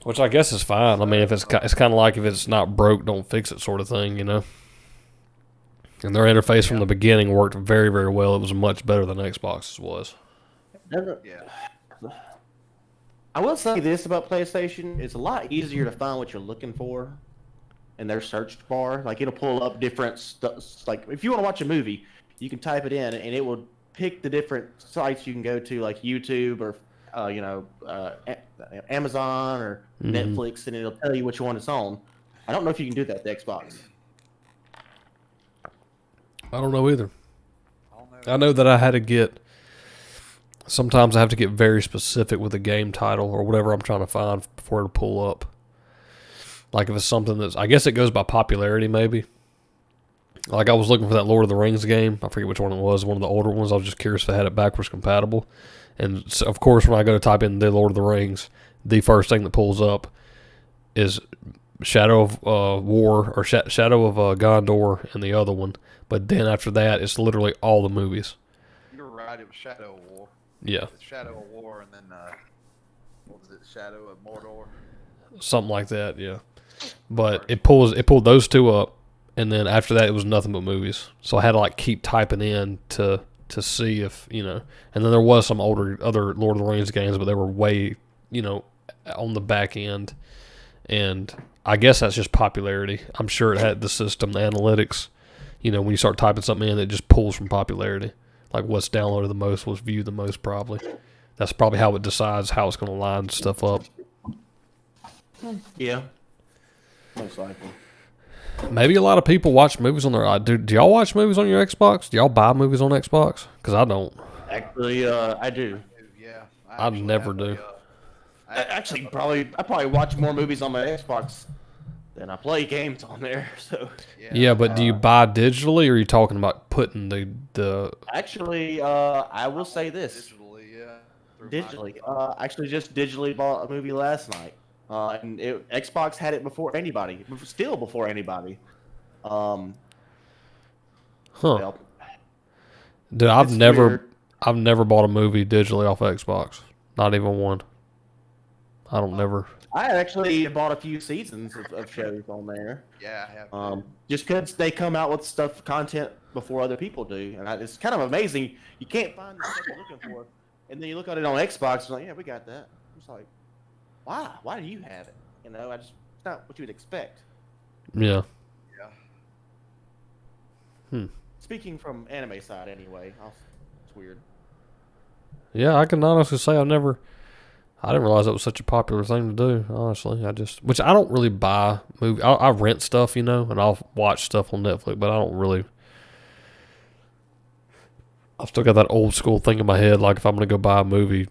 Which I guess is fine. I mean, if it's kind of like if it's not broke, don't fix it sort of thing, And their interface from the beginning worked very, very well. It was much better than Xbox's was. Yeah. I will say this about PlayStation: it's a lot easier to find what you're looking for in their search bar. Like, it'll pull up different stuff. Like, if you want to watch a movie, you can type it in, and it will pick the different sites you can go to, like YouTube or Amazon or Netflix, and it'll tell you which one it's on. I don't know if you can do that with Xbox. I don't know either. I don't know. I know that sometimes I have to get very specific with the game title or whatever I'm trying to find before it'll pull up. Like if it's something I guess it goes by popularity maybe. Like I was looking for that Lord of the Rings game. I forget which one it was, one of the older ones. I was just curious if it had it backwards compatible. And so, of course, when I go to type in the Lord of the Rings, the first thing that pulls up is Shadow of War or Shadow of Gondor and the other one. But then after that, it's literally all the movies. You're right. It was Shadow of War. Yeah, It's Shadow of War, and then what was it? Shadow of Mordor. something like that. Yeah, but it pulled those two up, and then after that, it was nothing but movies. So I had to keep typing in to see if And then there was some other Lord of the Rings games, but they were way on the back end, and I guess that's just popularity. I'm sure it had the system, the analytics. When you start typing something in, it just pulls from popularity. Like what's downloaded the most, what's viewed the most, probably. That's probably how it decides how it's going to line stuff up. Yeah, most likely. Maybe a lot of people watch movies on their. Do y'all watch movies on your Xbox? Do y'all buy movies on Xbox? Because I don't. Actually, I do. Yeah. I never do. I probably watch more movies on my Xbox than I play games on there. So Yeah, but do you buy digitally, or are you talking about putting the? actually, I will say this: Digitally, yeah. through digitally. Microsoft. Actually, just digitally bought a movie last night, and Xbox had it before anybody. Still before anybody. Huh? Well, Dude, I've it's never weird. bought a movie digitally off of Xbox. Not even one. I don't never. I actually bought a few seasons of shows on there. Yeah, I have. Just because they come out with content before other people do, and it's kind of amazing. You can't find the stuff you're looking for, and then you look at it on Xbox, and like, yeah, we got that. It's like, why? Why do you have it? You know, it's not what you would expect. Yeah. Yeah. Speaking from anime side, anyway, it's weird. Yeah, I can honestly say I didn't realize that was such a popular thing to do, honestly. Which I don't really buy movies. I rent stuff, and I'll watch stuff on Netflix, but I don't really. I've still got that old school thing in my head, like if I'm going to go buy a movie,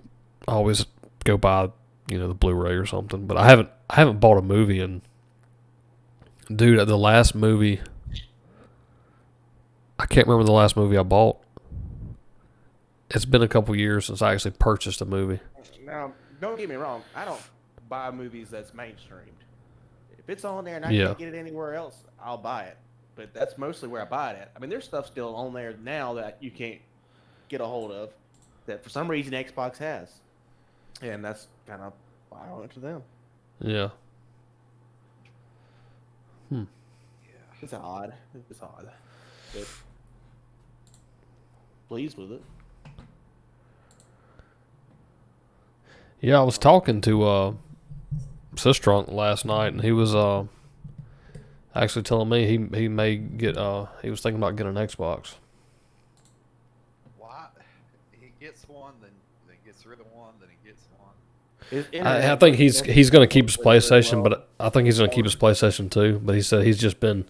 I always go buy, the Blu-ray or something. But I haven't bought a movie in, dude, the last movie, I can't remember the last movie I bought. It's been a couple years since I actually purchased a movie. Now, don't get me wrong. I don't buy movies that's mainstreamed. If it's on there and I Yeah. can't get it anywhere else, I'll buy it. But that's mostly where I buy it at. I mean, there's stuff still on there now that you can't get a hold of that for some reason Xbox has. And that's kind of why I went to them. Yeah. It's odd. But pleased with it. Yeah, I was talking to Sistrunk last night, and he was actually telling me he may get he was thinking about getting an Xbox. Why? He gets one, then gets rid of one, then he gets one. I think he's going to keep his PlayStation, but I think he's going to keep his PlayStation too. But he said he's just been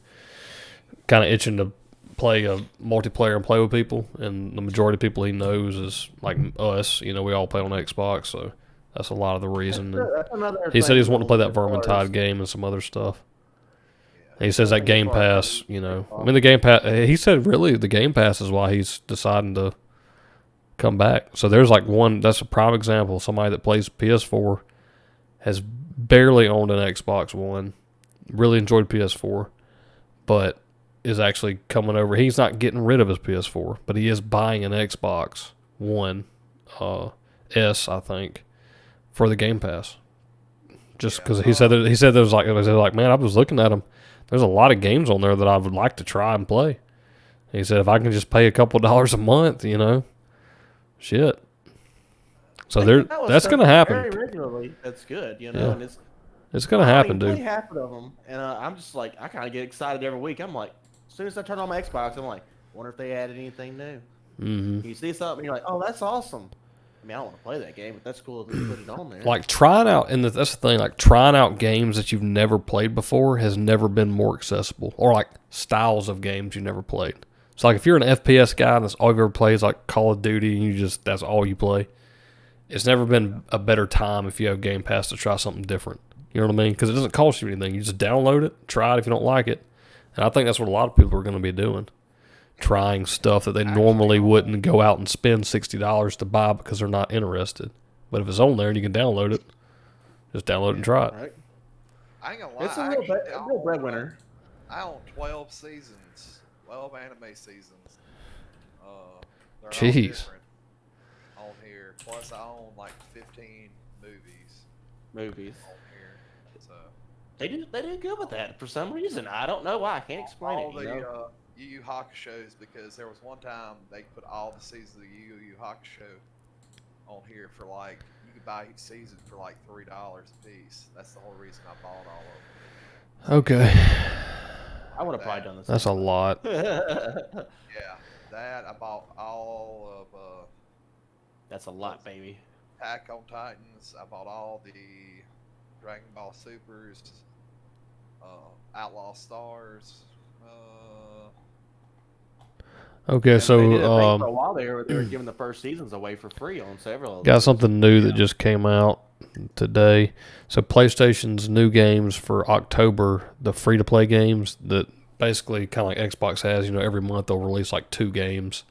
kind of itching to play a multiplayer and play with people, and the majority of people he knows is like us. We all play on Xbox, so that's a lot of the reason. And he said he's wanting to play that Vermintide game and some other stuff. And he says that Game Pass, I mean the Game Pass. He said really the Game Pass is why he's deciding to come back. So there's like that's a prime example. Somebody that plays PS4 has barely owned an Xbox One, really enjoyed PS4, but is actually coming over. He's not getting rid of his PS4, but he is buying an Xbox One S, I think, for the Game Pass. Just because he said there was like, man, I was looking at them. There's a lot of games on there that I would like to try and play. And he said if I can just pay a couple $1 a month, shit. So that's going to happen. Very regularly, that's good, Yeah. And It's going to happen, play dude. half of them, and I'm just like, I kind of get excited every week. I'm like, as soon as I turn on my Xbox, I'm like, wonder if they added anything new. Mm-hmm. You see something, you're like, oh, that's awesome. I mean, I don't want to play that game, but that's cool that they put it on there. Like trying out, and that's the thing, like trying out games that you've never played before has never been more accessible, or like styles of games you've never played. So like if you're an FPS guy and that's all you've ever played is like Call of Duty and that's all you play, it's never been a better time if you have Game Pass to try something different. You know what I mean? Because it doesn't cost you anything. You just download it, try it if you don't like it. And I think that's what a lot of people are going to be doing. Trying stuff that they normally wouldn't go out and spend $60 to buy because they're not interested. But if it's on there and you can download it, just download it and try it. Right? I ain't gonna lie. It's a real breadwinner. I own 12 seasons, 12 anime seasons. They're all Jeez. different on here. Plus, I own like 15 movies on here. So They do good with that for some reason. I don't know why. I can't explain all it. the Yu Yu Hakusho's, because there was one time they put all the seasons of Yu Yu Hakusho on here for like, you could buy each season for like $3 a piece. That's the whole reason I bought all of them. Okay. I would have probably done this. That's a lot. Yeah, that I bought all of That's a lot, baby. Attack on Titans. I bought all the Dragon Ball Supers, Outlaw Stars. Okay, They so did a thing for a while they were giving the first seasons away for free on several of got those. something new that just came out today. So PlayStation's new games for October, the free-to-play games that basically kind of like Xbox has, every month they'll release like 2 games.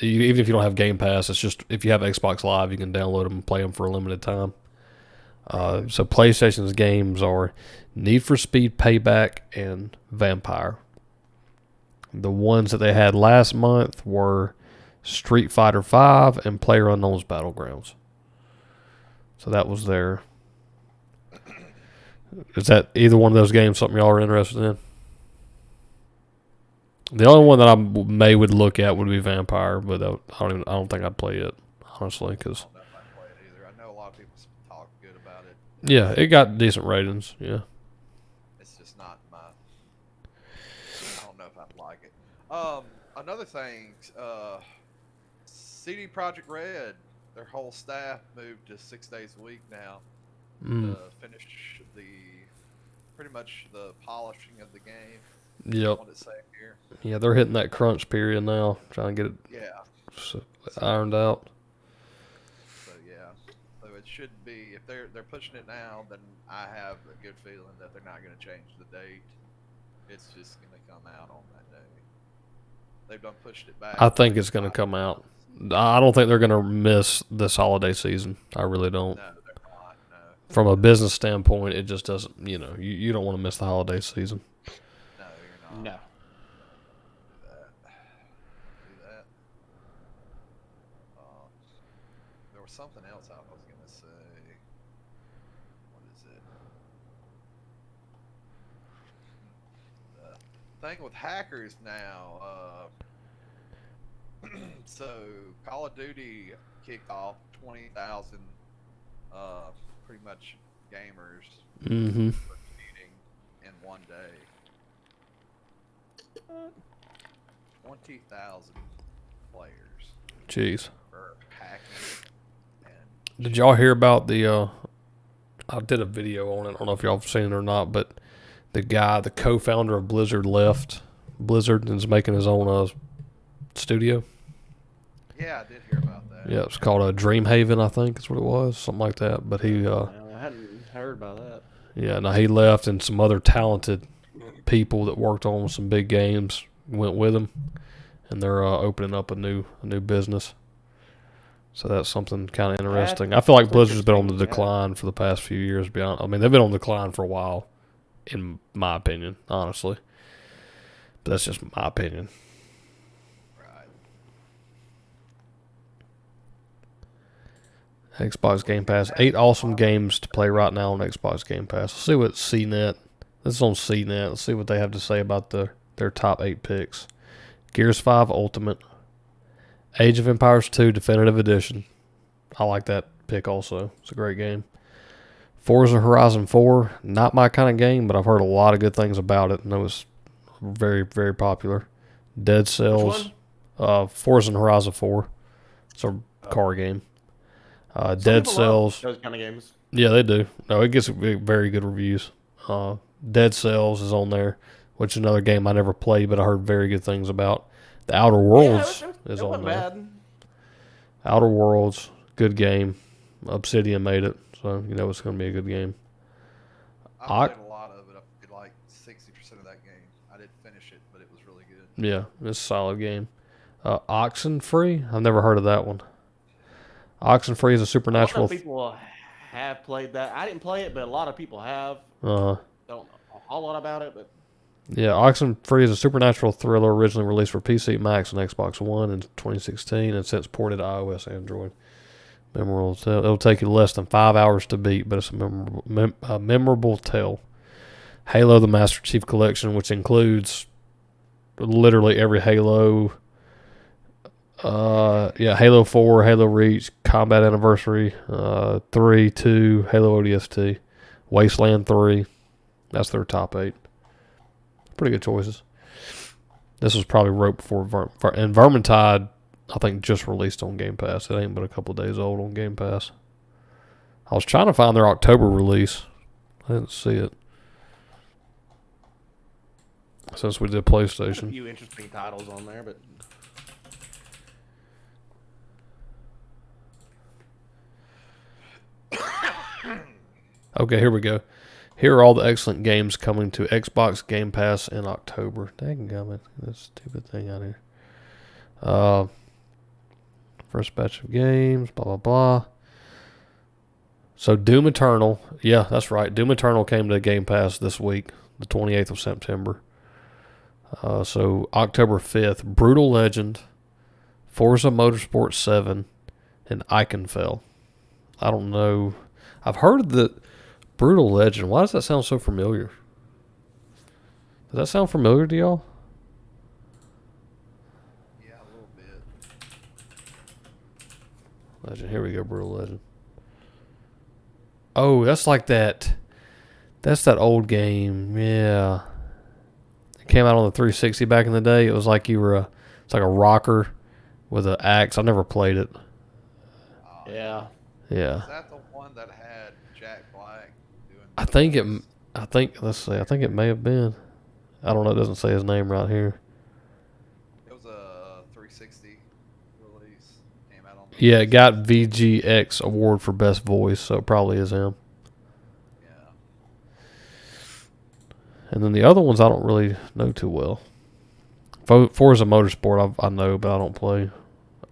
Even if you don't have Game Pass, it's just if you have Xbox Live, you can download them and play them for a limited time. So PlayStation's games are Need for Speed Payback and Vampire. The ones that they had last month were Street Fighter V and PlayerUnknown's Battlegrounds. So that was there. Is that either one of those games something y'all are interested in? The only one that I would look at would be Vampire, but I don't think I'd play it, honestly, because I don't know if I play it either. I know a lot of people talk good about it. Yeah, it got decent ratings. Yeah. It's just not my. I don't know if I'd like it. Another thing, CD Project Red, their whole staff moved to 6 days a week now Mm. to finish pretty much the polishing of the game. Yep. What it say here? Yeah, they're hitting that crunch period now, trying to get it Yeah. ironed out. So yeah. So it should be if they're pushing it now, then I have a good feeling that they're not going to change the date. It's just going to come out on that day. They've done pushed it back. I think it's going to come out. I don't think they're going to miss this holiday season. I really don't. No, they're not. No. From a business standpoint, it just doesn't, you don't want to miss the holiday season. No, you're not. No. Do that. There was something else I was going to say. What is it? The thing with hackers now, so Call of Duty kicked off 20,000 pretty much gamers Mm-hmm. for cheating in one day. 20,000 players Jeez. for hacking. And Did y'all hear about I did a video on it. I don't know if y'all have seen it or not, but the co-founder of Blizzard left Blizzard and is making his own studio. yeah, I did hear about that. Yeah, it's called Dreamhaven, I think is what it was, something like that. But he, I hadn't heard about that. yeah, no, he left, and some other talented people that worked on some big games went with him, and they're opening up a new business. So that's something kind of interesting. I feel like Blizzard's been on the decline for the past few years. To be honest, I mean they've been on the decline for a while, in my opinion, honestly. But that's just my opinion. Right. Xbox Game Pass. 8 awesome games to play right now on Xbox Game Pass. Let's see what CNET. This is on CNET. Let's see what they have to say about their top 8 picks. Gears 5 Ultimate. Age of Empires 2 Definitive Edition. I like that pick also. It's a great game. Forza Horizon 4. Not my kind of game, but I've heard a lot of good things about it, and it was very, very popular. Dead Cells. Forza Horizon 4. It's a car game. Dead Cells. Those kind of games. Yeah, they do. No, it gets very good reviews. Dead Cells is on there, which is another game I never played, but I heard very good things about. The Outer Worlds is on there. Bad. Outer Worlds, good game. Obsidian made it, so you know it's going to be a good game. I played a lot of it. I played like 60% of that game. I didn't finish it, but it was really good. Yeah, it's a solid game. Oxenfree, I've never heard of that one. Oxenfree is a supernatural. A lot of people have played that. I didn't play it, but a lot of people have. Uh-huh. Don't know a whole lot about it, but Yeah, Oxenfree is a supernatural thriller originally released for PC, Max, and Xbox One in 2016 and since ported to iOS and Android. Memorable tale. It'll take you less than 5 hours to beat, but it's a memorable tale. Halo the Master Chief Collection, which includes literally every Halo. Halo 4, Halo Reach, Combat Anniversary, 3, 2, Halo ODST, Wasteland 3. That's their top 8. Pretty good choices. This was probably wrote before and Vermintide, I think, just released on Game Pass. It ain't but a couple of days old on Game Pass. I was trying to find their October release. I didn't see it. Since we did PlayStation. a few interesting titles on there, but Okay, here we go. Here are all the excellent games coming to Xbox Game Pass in October. Dang gummit, this stupid thing out here. First batch of games, blah blah blah. So Doom Eternal, yeah, that's right. Doom Eternal came to Game Pass this week, the 28th of September. So October 5th, Brutal Legend, Forza Motorsport 7, and Iconfell. I don't know. I've heard that Brutal Legend. Why does that sound so familiar? Does that sound familiar to y'all? Yeah, a little bit. Legend. Here we go. Brutal Legend. Oh, that's like that. That's that old game. Yeah. It came out on the 360 back in the day. It was like it's like a rocker with an axe. I never played it. Yeah. Yeah. Is that the one that had Jack Black doing? I think, let's see. I think it may have been. I don't know. It doesn't say his name right here. It was a 360 release. Came out on. Yeah, it got VGX award for best voice, so it probably is him. Yeah. And then the other ones I don't really know too well. Forza Motorsport I know, but I don't play.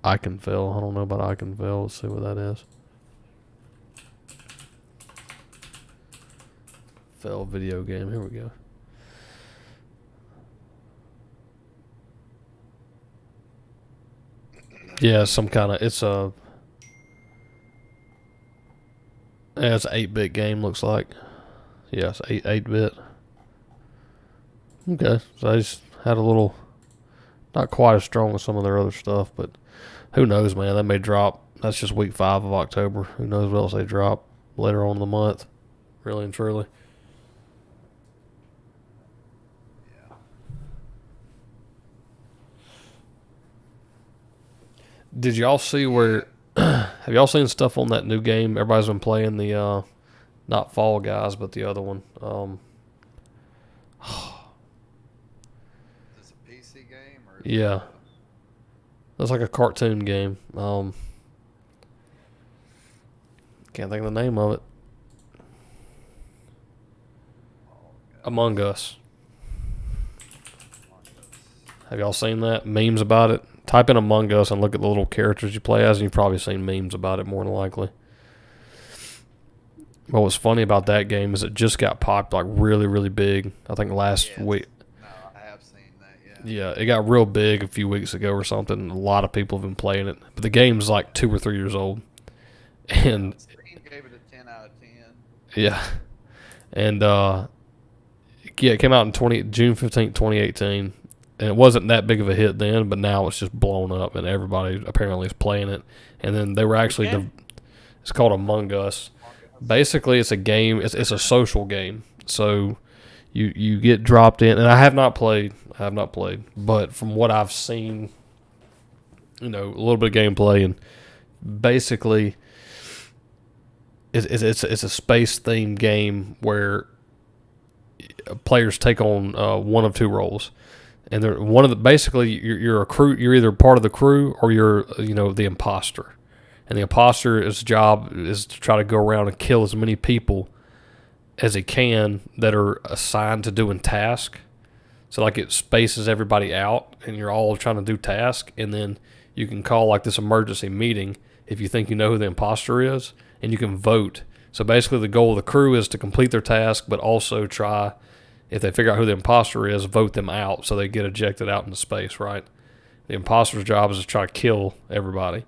Iconfell. I don't know about Iconfell. Let's see what that is. Fell video game. Here we go. Yeah, some kind of. It's a. Yeah, it's an 8-bit game. Looks like. Yeah, it's 8-bit. Okay, so I just had a little. Not quite as strong as some of their other stuff, but who knows, man? They may drop. That's just week 5 of October. Who knows what else they drop later on in the month? Really and truly. Yeah. Did y'all see where? Have y'all seen stuff on that new game? Everybody's been playing the, not Fall Guys, but the other one. Is this a PC game or? Yeah. It's like a cartoon game. Can't think of the name of it. Among Us. Have y'all seen that? Memes about it? Type in Among Us and look at the little characters you play as, and you've probably seen memes about it more than likely. But what's funny about that game is it just got popped like really, really big. I think last week. No, I have seen that. Yeah, it got real big a few weeks ago or something. A lot of people have been playing it. But the game's like 2 or 3 years old. And Steam gave it a 10 out of 10. yeah. And yeah, it came out in June 15th, 2018. And it wasn't that big of a hit then, but now it's just blown up and everybody apparently is playing it. And then they were actually it's called Among Us. Basically, it's a game. It's a social game. So you get dropped in, and I have not played. But from what I've seen, a little bit of gameplay, and basically, it's a space themed game where players take on one of 2 roles, and basically you're a crew. You're either part of the crew or you're the imposter. And the imposter's job is to try to go around and kill as many people as he can that are assigned to doing tasks. So like it spaces everybody out and you're all trying to do tasks. And then you can call like this emergency meeting if you think you know who the imposter is. And you can vote. So basically the goal of the crew is to complete their task, but also try, if they figure out who the imposter is, vote them out so they get ejected out into space, right? The imposter's job is to try to kill everybody.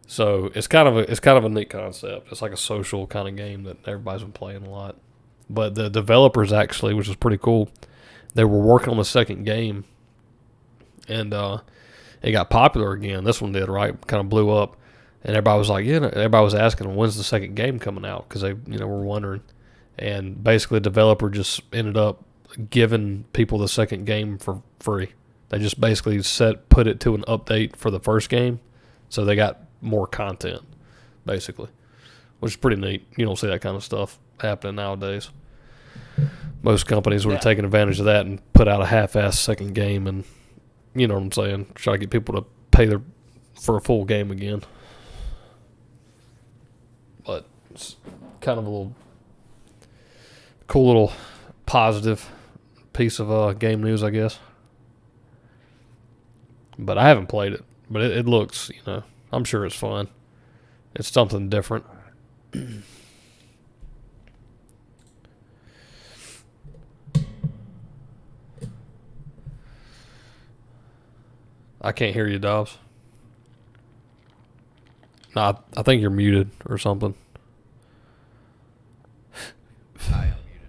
So it's kind of a neat concept. It's like a social kind of game that everybody's been playing a lot. But the developers actually, which is pretty cool, they were working on the second game, and it got popular again. This one did, right? Kind of blew up, and everybody was like, everybody was asking, when's the second game coming out? Because they, were wondering. And basically, the developer just ended up giving people the second game for free. They just basically put it to an update for the first game, so they got more content, basically, which is pretty neat. You don't see that kind of stuff happening nowadays. Most companies would have taken advantage of that and put out a half-ass second game, and you know what I'm saying, try to get people to pay for a full game again. But it's kind of a little cool little positive piece of game news, I guess. But I haven't played it, but it looks, I'm sure it's fun. It's something different. I can't hear you, Dobbs. No, I think you're muted or something. I am muted.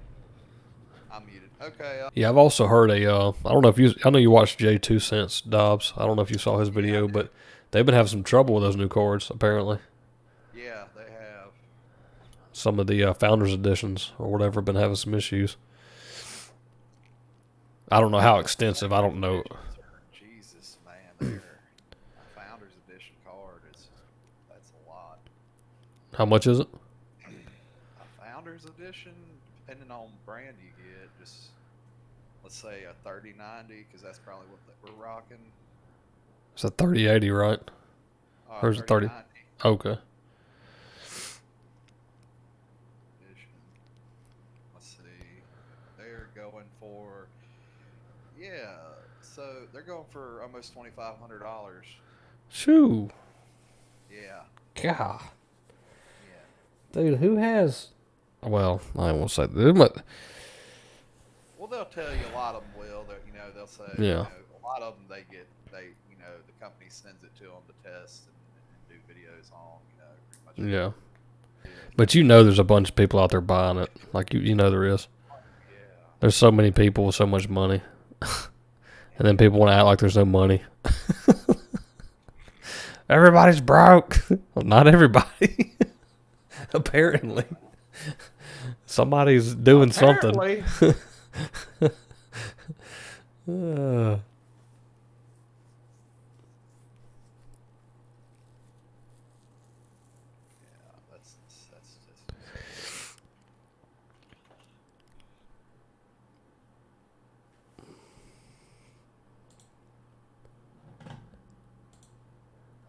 I'm muted. Okay. Yeah, I've also heard I don't know if I know you watched J2 Cents, Dobbs. I don't know if you saw his video, but they've been having some trouble with those new cards, apparently. Yeah, they have. Some of the Founders Editions or whatever have been having some issues. I don't know how extensive. I don't know. Jesus, man, their Founders Edition card that's a lot. How much is it? A Founders Edition, depending on brand you get, just let's say a 3090, because that's probably what we're rocking. It's a 3080, right? Or is it 30? 3090 Okay. edition. Let's see. They're going for, yeah, so they're going for almost $2,500. Shoo. Yeah. God. Yeah. Dude, who has... Well, I won't say that. Well, they'll tell you, a lot of them will. They'll say, Yeah. a lot of them the company sends it to them to test and do videos on, pretty much. Yeah. But there's a bunch of people out there buying it. Like, there is. Yeah. There's so many people with so much money. And then people want to act like there's no money. Everybody's broke. Well, not everybody. Apparently. Somebody's doing something. That's just.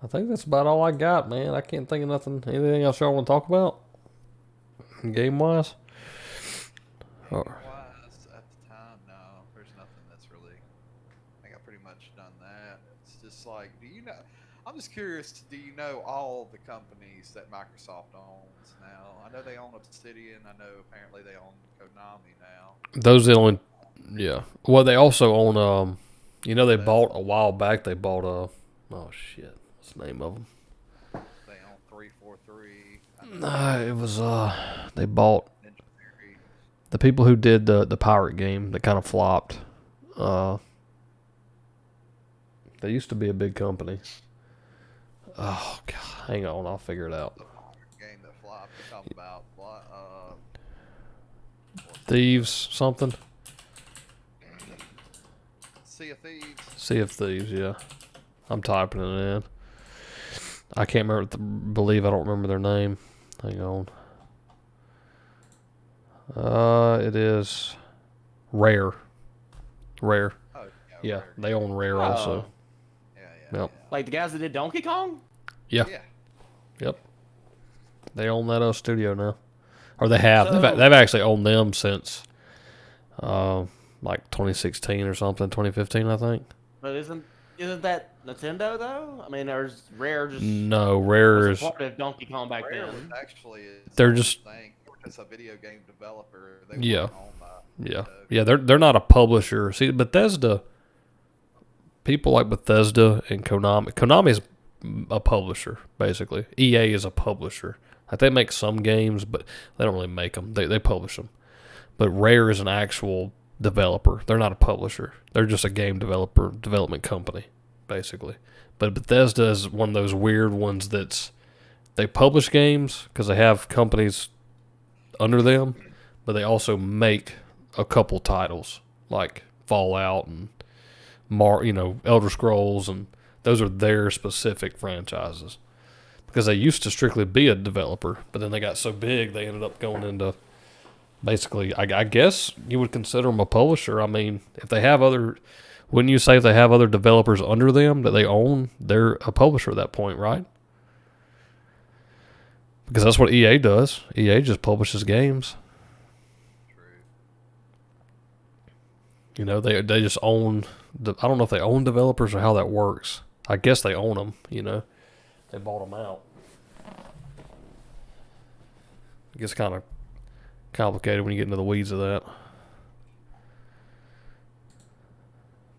I think that's about all I got, man. I can't think of nothing. Anything else y'all want to talk about? Game-wise? Wise at the time, no. There's nothing that's really. I think I pretty much done that. It's just like, I'm just curious. Do you know all the companies that Microsoft owns now? I know they own Obsidian. I know apparently they own Konami now. Those are the only... Yeah. Well, they also own... they bought a while back. They bought oh, shit. What's the name of them? They own 343. No, it was... They bought... Ninja Theory. The people who did the pirate game that kind of flopped. They used to be a big company. Oh, God. Hang on. I'll figure it out. The pirate game that flopped. You're talking about what? Thieves something? Sea of Thieves. Sea of Thieves, yeah. I'm typing it in. I can't remember. Believe I don't remember their name. Hang on. It is Rare. Rare. Oh, Yeah, Rare. they own Rare also. Yeah. Yep. Like the guys that did Donkey Kong? Yeah. Yeah. Yep. They own that studio now, or they have. So- They've actually owned them since, like 2016 or something, 2015, I think. But isn't that Nintendo though? I mean, there's Rare just No, Rare was is. a part of Donkey Kong back Rare then. was actually its They're own just- thing. They were just a video game developer. They Yeah. weren't owned by Yeah, Nintendo. yeah. They're not a publisher. See, Bethesda. People like Bethesda and Konami. Konami's a publisher, basically. EA is a publisher. Like, they make some games, but they don't really make them. They publish them. But Rare is an actual developer. They're not a publisher. They're just a game development company, basically. But Bethesda is one of those weird ones they publish games because they have companies under them, but they also make a couple titles like Fallout and Elder Scrolls, and those are their specific franchises. Because they used to strictly be a developer, but then they got so big they ended up going into basically, I guess you would consider them a publisher. I mean, if they have wouldn't you say if they have other developers under them that they own, they're a publisher at that point, right? Because that's what EA does. EA just publishes games. True. They just own. I don't know if they own developers or how that works. I guess they own them. They bought them out. It gets kind of complicated when you get into the weeds of that.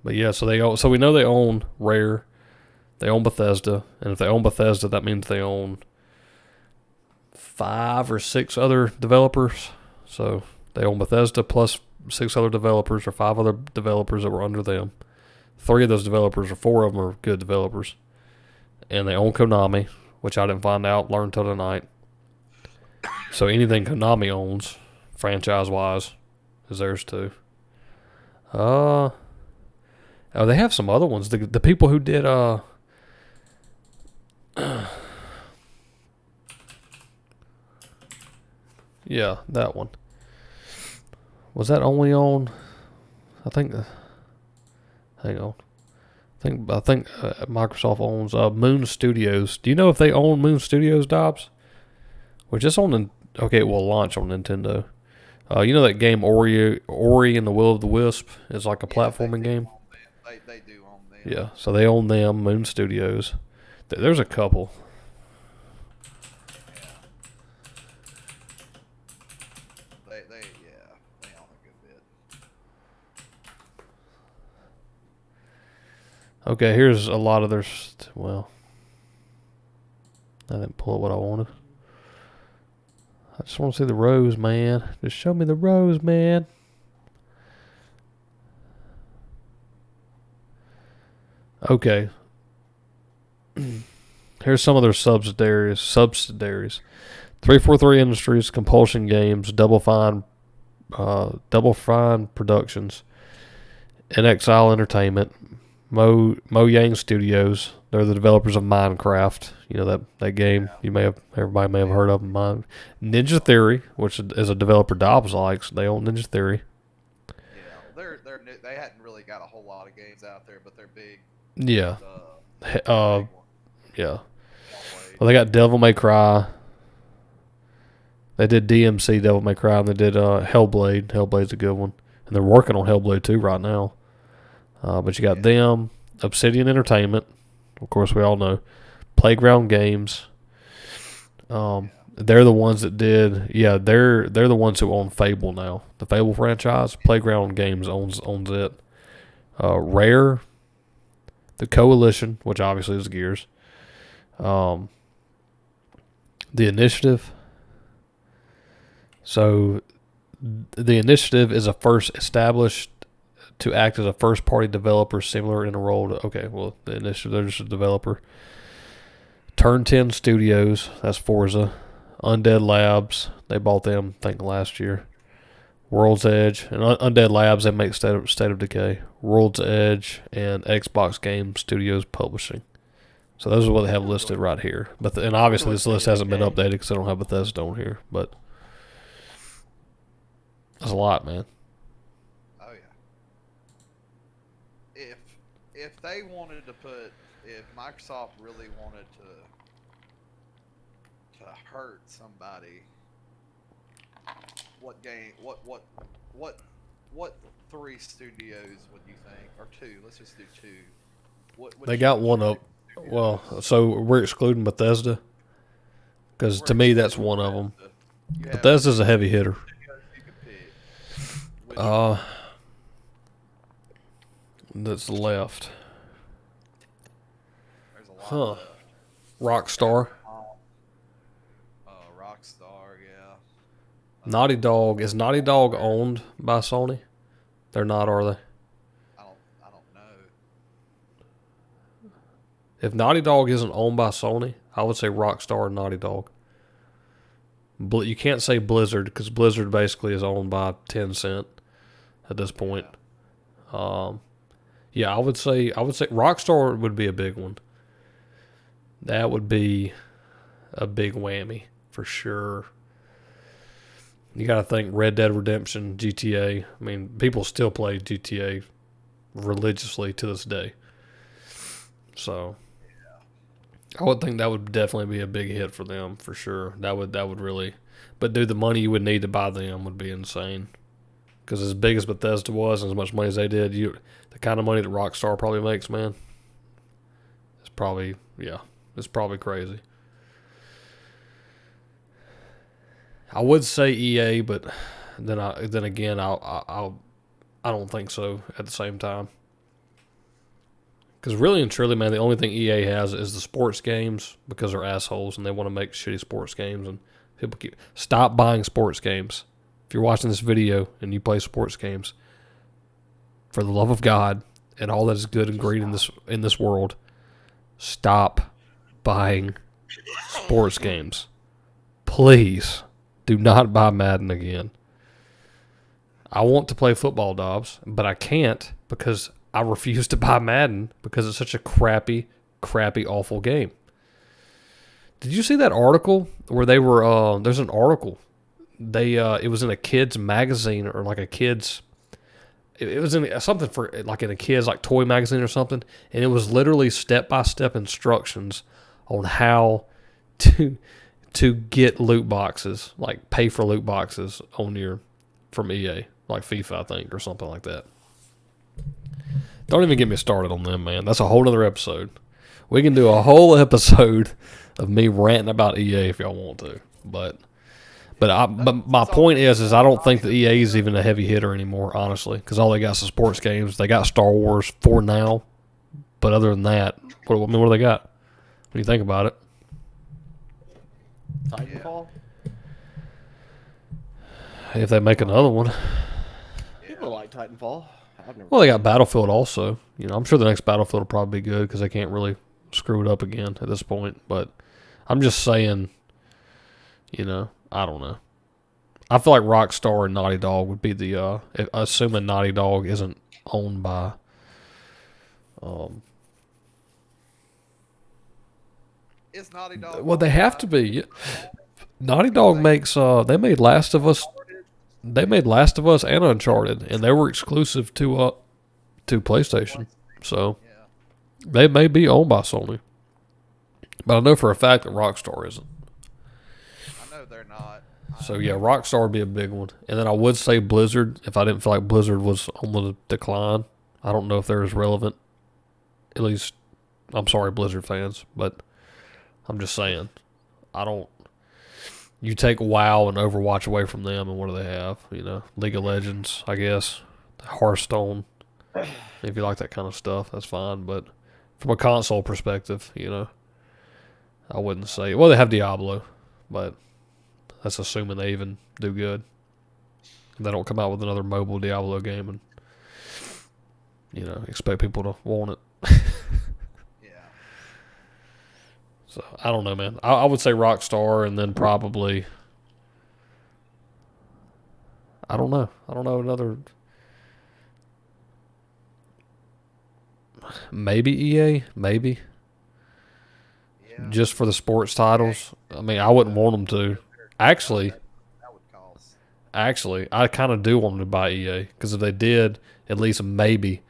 But yeah, so we know they own Rare, they own Bethesda, and if they own Bethesda, that means they own 5 or 6 other developers. So they own Bethesda plus 6 other developers or 5 other developers that were under them. 3 of those developers or 4 of them are good developers. And they own Konami, which I didn't learn till tonight. So anything Konami owns, franchise-wise, is theirs too. Oh, they have some other ones. The people who did yeah, that one. Was that only on? I think. Hang on. I think Microsoft owns Moon Studios. Do you know if they own Moon Studios, Dobbs? Which is on. Okay, it will launch on Nintendo. You know that game Ori and the Will of the Wisp is like a platforming game. They do own them. Yeah, so they own them. Moon Studios. There's a couple. They own a good bit. Okay, here's a lot of their. Well, I didn't pull up what I wanted. I just want to see the rose, man. Just show me the rose, man. Okay. Here's some of their subsidiaries. 343 Industries, Compulsion Games, Double Fine Productions, In Exile Entertainment, Mojang Studios. They're the developers of Minecraft. You know that game. Everybody may have heard of them. Ninja Theory, which is a developer Dobbs likes. They own Ninja Theory. Yeah, they hadn't really got a whole lot of games out there, but they're big. Yeah. Yeah. Always. Well, they got Devil May Cry. They did DMC Devil May Cry, and they did Hellblade. Hellblade's a good one. And they're working on Hellblade 2 right now. But you got them, Obsidian Entertainment, of course we all know, Playground Games. They're the ones that did. Yeah, they're the ones who own Fable now. The Fable franchise. Playground Games owns it. Rare, the Coalition, which obviously is Gears. The Initiative. So, the Initiative is a first established to act as a first-party developer similar in a role to... Okay, well, the Initiative, they're just a developer. Turn 10 Studios, that's Forza. Undead Labs, they bought them, I think, last year. World's Edge. And Undead Labs, they make State of Decay. World's Edge and Xbox Game Studios Publishing. So those are what they have listed right here. And obviously this list hasn't been updated because I don't have Bethesda on here. But that's a lot, man. Oh yeah. If they wanted to if Microsoft really wanted to hurt somebody, what three studios would you think, or two? Let's just do two. They got one up. Well, so we're excluding Bethesda because to me that's one of them. Bethesda's a heavy hitter. That's left. There's a lot Huh. left. Rockstar. Rockstar, yeah. Naughty Dog. Is Naughty Dog owned by Sony? They're not, are they? I don't know. If Naughty Dog isn't owned by Sony, I would say Rockstar and Naughty Dog. You can't say Blizzard because Blizzard basically is owned by Tencent at this point. Yeah, I would say Rockstar would be a big one. That would be a big whammy for sure. You got to think Red Dead Redemption, GTA. I mean, people still play GTA religiously to this day. So, I would think that would definitely be a big hit for them for sure. That would really. But dude, the money you would need to buy them would be insane. Because as big as Bethesda was and as much money as they did, the kind of money that Rockstar probably makes, man, it's probably crazy. I would say EA, but then again, I don't think so at the same time. Because really and truly, man, the only thing EA has is the sports games because they're assholes and they want to make shitty sports games. And people stop buying sports games. If you're watching this video and you play sports games, for the love of God and all that is good and great in this world, stop buying sports games. Please. Do not buy Madden again. I want to play football, Dobbs, but I can't because I refuse to buy Madden because it's such a crappy, awful game. Did you see that article where they were? There's an article. It was in a kids magazine or like a kids. It was in something for like in a kids like toy magazine or something, and it was literally step-by-step instructions on how to get loot boxes, like pay for loot boxes from EA, like FIFA, I think, or something like that. Don't even get me started on them, man. That's a whole other episode. We can do a whole episode of me ranting about EA if y'all want to, but my point is I don't think the EA is even a heavy hitter anymore, honestly, because all they got is sports games. They got Star Wars for now, but other than that, what do they got? What do you think about it? Titanfall? If they make another one. People like Titanfall. Well, they got Battlefield also. You know, I'm sure the next Battlefield will probably be good because they can't really screw it up again at this point. But I'm just saying, you know, I don't know. I feel like Rockstar and Naughty Dog would be the, assuming Naughty Dog isn't owned by, Is Naughty Dog? well, they have to be. Naughty Dog makes, they made Last of Us. They made Last of Us and Uncharted, and they were exclusive to PlayStation. So they may be owned by Sony, but I know for a fact that Rockstar isn't. I know they're not. So yeah, Rockstar would be a big one, and then I would say Blizzard if I didn't feel like Blizzard was on the decline. I don't know if they're as relevant. At least, I'm sorry, Blizzard fans, but I'm just saying, I don't. You take WoW and Overwatch away from them, and what do they have? You know, League of Legends, I guess, Hearthstone. If you like that kind of stuff, that's fine. But from a console perspective, you know, I wouldn't say. Well, they have Diablo, but that's assuming they even do good. They don't come out with another mobile Diablo game and, you know, expect people to want it. So, I don't know, man. I would say Rockstar and then probably... I don't know. Another... Maybe EA? Maybe. Yeah. Just for the sports titles. I mean, I wouldn't want them to. Actually, I kind of do want them to buy EA. Because if they did, at least maybe,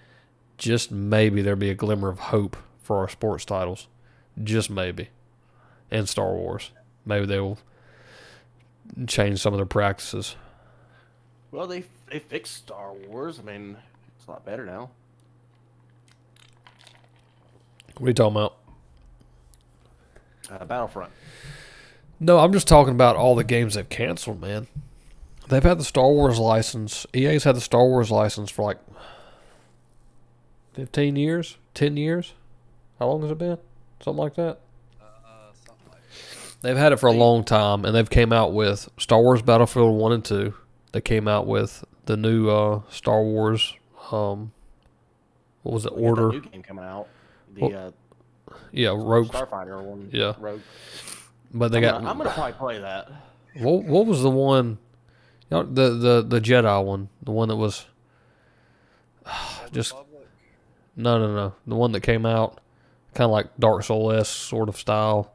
just maybe, there'd be a glimmer of hope for our sports titles. Just maybe. And Star Wars. Maybe they will change some of their practices. Well, they fixed Star Wars. I mean, it's a lot better now. What are you talking about? Battlefront. No, I'm just talking about all the games they've canceled, man. They've had the Star Wars license. EA's had the Star Wars license for like 15 years? 10 years? How long has it been? Something like that? Something like that. They've had it for a long time, and they've came out with Star Wars Battlefield 1 and 2. They came out with the new Star Wars, what was it, Order? The new game coming out. The yeah, Rogue. Starfighter one. Yeah. Rogue. But they I'm gonna probably play that. What was the one? You know, the Jedi one, the one that was just no, the one that came out, kind of like Dark Souls sort of style.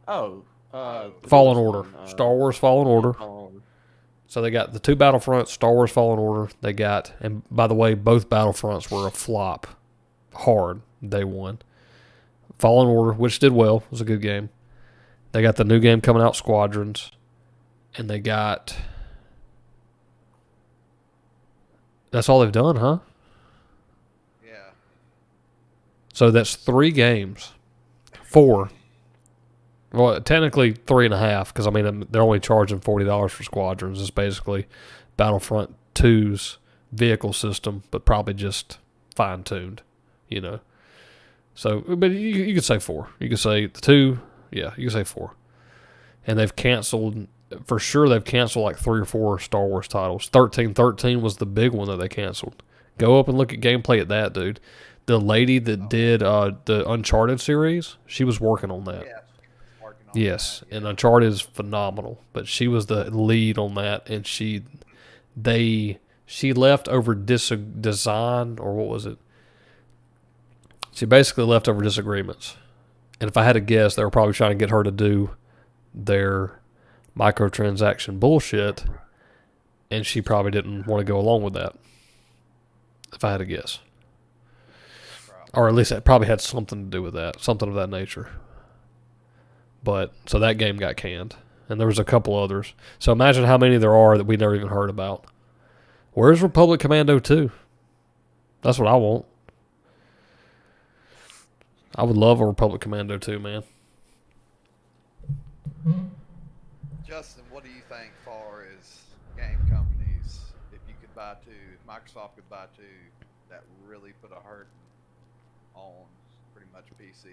Oh, Fallen Order, Star Wars Fallen Order. So they got the two Battlefronts, Star Wars Fallen Order. They got, and by the way, both Battlefronts were a flop, hard day one. Fallen Order, which did well, was a good game. They got the new game coming out, Squadrons, and they got. That's all they've done, huh? Yeah. So that's 3 games, 4. Well, technically 3.5, because I mean they're only charging $40 for Squadrons. It's basically Battlefront 2's vehicle system, but probably just fine tuned, you know. So, but you could say 4. You could say 2. Yeah, you could say 4. And they've canceled, for sure. They've canceled like 3 or 4 Star Wars titles. 1313 was the big one that they canceled. Go up and look at gameplay at that, dude. The lady that did the Uncharted series, she was working on that. Yeah, working on Yes, that. and Uncharted is phenomenal, but she was the lead on that, and she left over design, or what was it? She basically left over disagreements. And if I had to guess, they were probably trying to get her to do their microtransaction bullshit, and she probably didn't want to go along with that. If I had to guess. Or at least it probably had something to do with that, something of that nature. But, so that game got canned. And there was a couple others. So imagine how many there are that we never even heard about. Where's Republic Commando 2? That's what I want. I would love a Republic Commando 2, man. Justin, what do you think far as game companies, if you could buy two, if Microsoft could buy two, that really put a hurt on pretty much PC?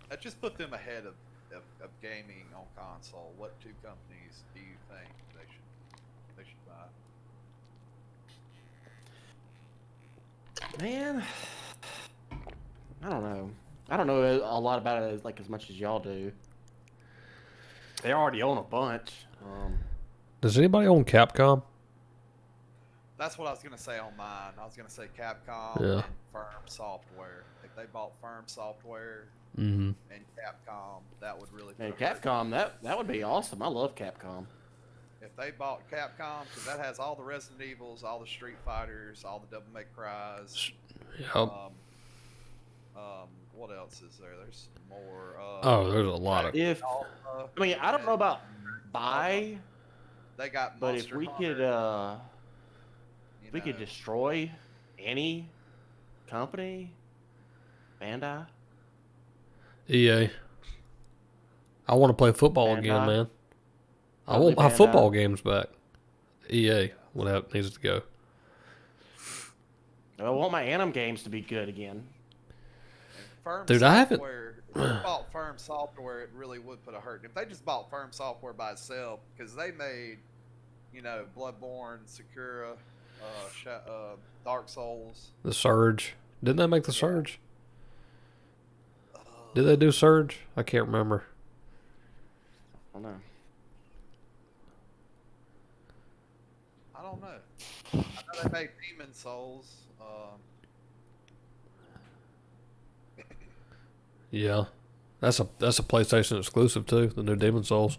That just put them ahead of gaming on console. What two companies do you think they should buy? Man, I don't know. I don't know a lot about it as much as y'all do. They already own a bunch. Does anybody own Capcom? That's what I was gonna say on mine. I was gonna say Capcom Yeah. and Firm Software. If they bought Firm Software Mm-hmm. and Capcom, that would really. Man, put a hurt. Capcom, that would be awesome. I love Capcom. If they bought Capcom, because that has all the Resident Evils, all the Street Fighters, all the Devil May Cries. Yep. What else is there? There's more. Oh, there's a lot of... If I mean, I don't know about buy, They got but Monster if we Hunter, could, you we could know. destroy any company, Bandai. EA. I want to play football Bandai. again, man. I Probably want my Bandai. football games back. EA needs to go. I want my Anim games to be good again. Firm Dude, I haven't- Software, if they bought Firm Software, it really would put a hurt. If they just bought Firm Software by itself, because they made, Bloodborne, Sakura, Dark Souls. The Surge. Didn't they make the Surge? Did they do Surge? I can't remember. I don't know. I don't know. I know they made Demon Souls. Yeah. That's a PlayStation exclusive too, the new Demon Souls.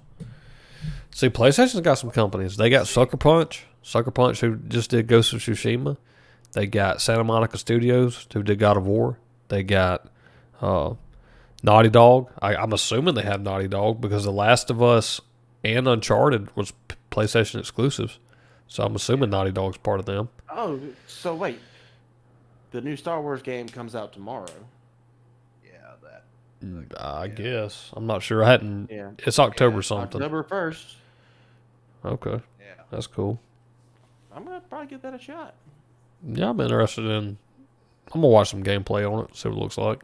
See, PlayStation's got some companies. They got Sucker Punch, who just did Ghost of Tsushima. They got Santa Monica Studios, who did God of War. They got Naughty Dog. I'm assuming they have Naughty Dog because The Last of Us and Uncharted was PlayStation exclusives. So I'm assuming Naughty Dog's part of them. Oh, so wait. The new Star Wars game comes out tomorrow. Yeah, that. I guess. I'm not sure. I hadn't. Yeah. It's October Yeah, something. October 1st. Okay. Yeah. That's cool. I'm going to probably give that a shot. Yeah, I'm interested in. I'm gonna watch some gameplay on it, see what it looks like.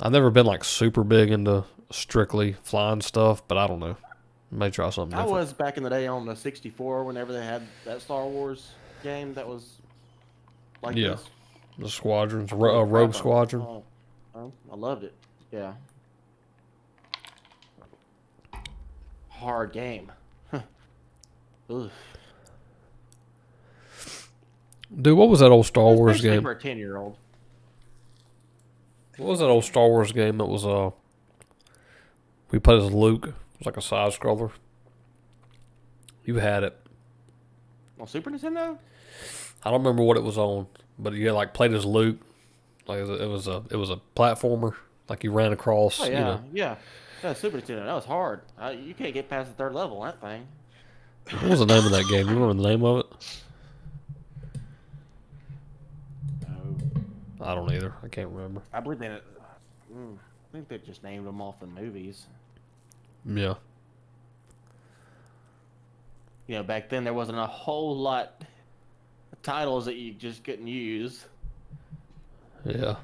I've never been like super big into strictly flying stuff, but I don't know. May try something I different. was back in the day on the 64 whenever they had that Star Wars game that was like Yeah. this. The squadrons, Rogue Squadron. Oh, I loved it. Yeah. Hard game. Ugh. Dude, what was that old Star Wars Especially game? for a 10-year-old. What was that old Star Wars game that was we played as Luke? It was like a side scroller. You had it. On Super Nintendo? I don't remember what it was on, but you like played as Luke. Like it was a platformer. Like you ran across. Oh, yeah. You know. Yeah. Yeah, Super Nintendo. That was hard. You can't get past the third level on that thing. What was the name of that game? You remember the name of it? No. I don't either. I can't remember. I believe they. I think they just named them off the movies. Yeah. Back then there wasn't a whole lot of titles that you just couldn't use. Yeah.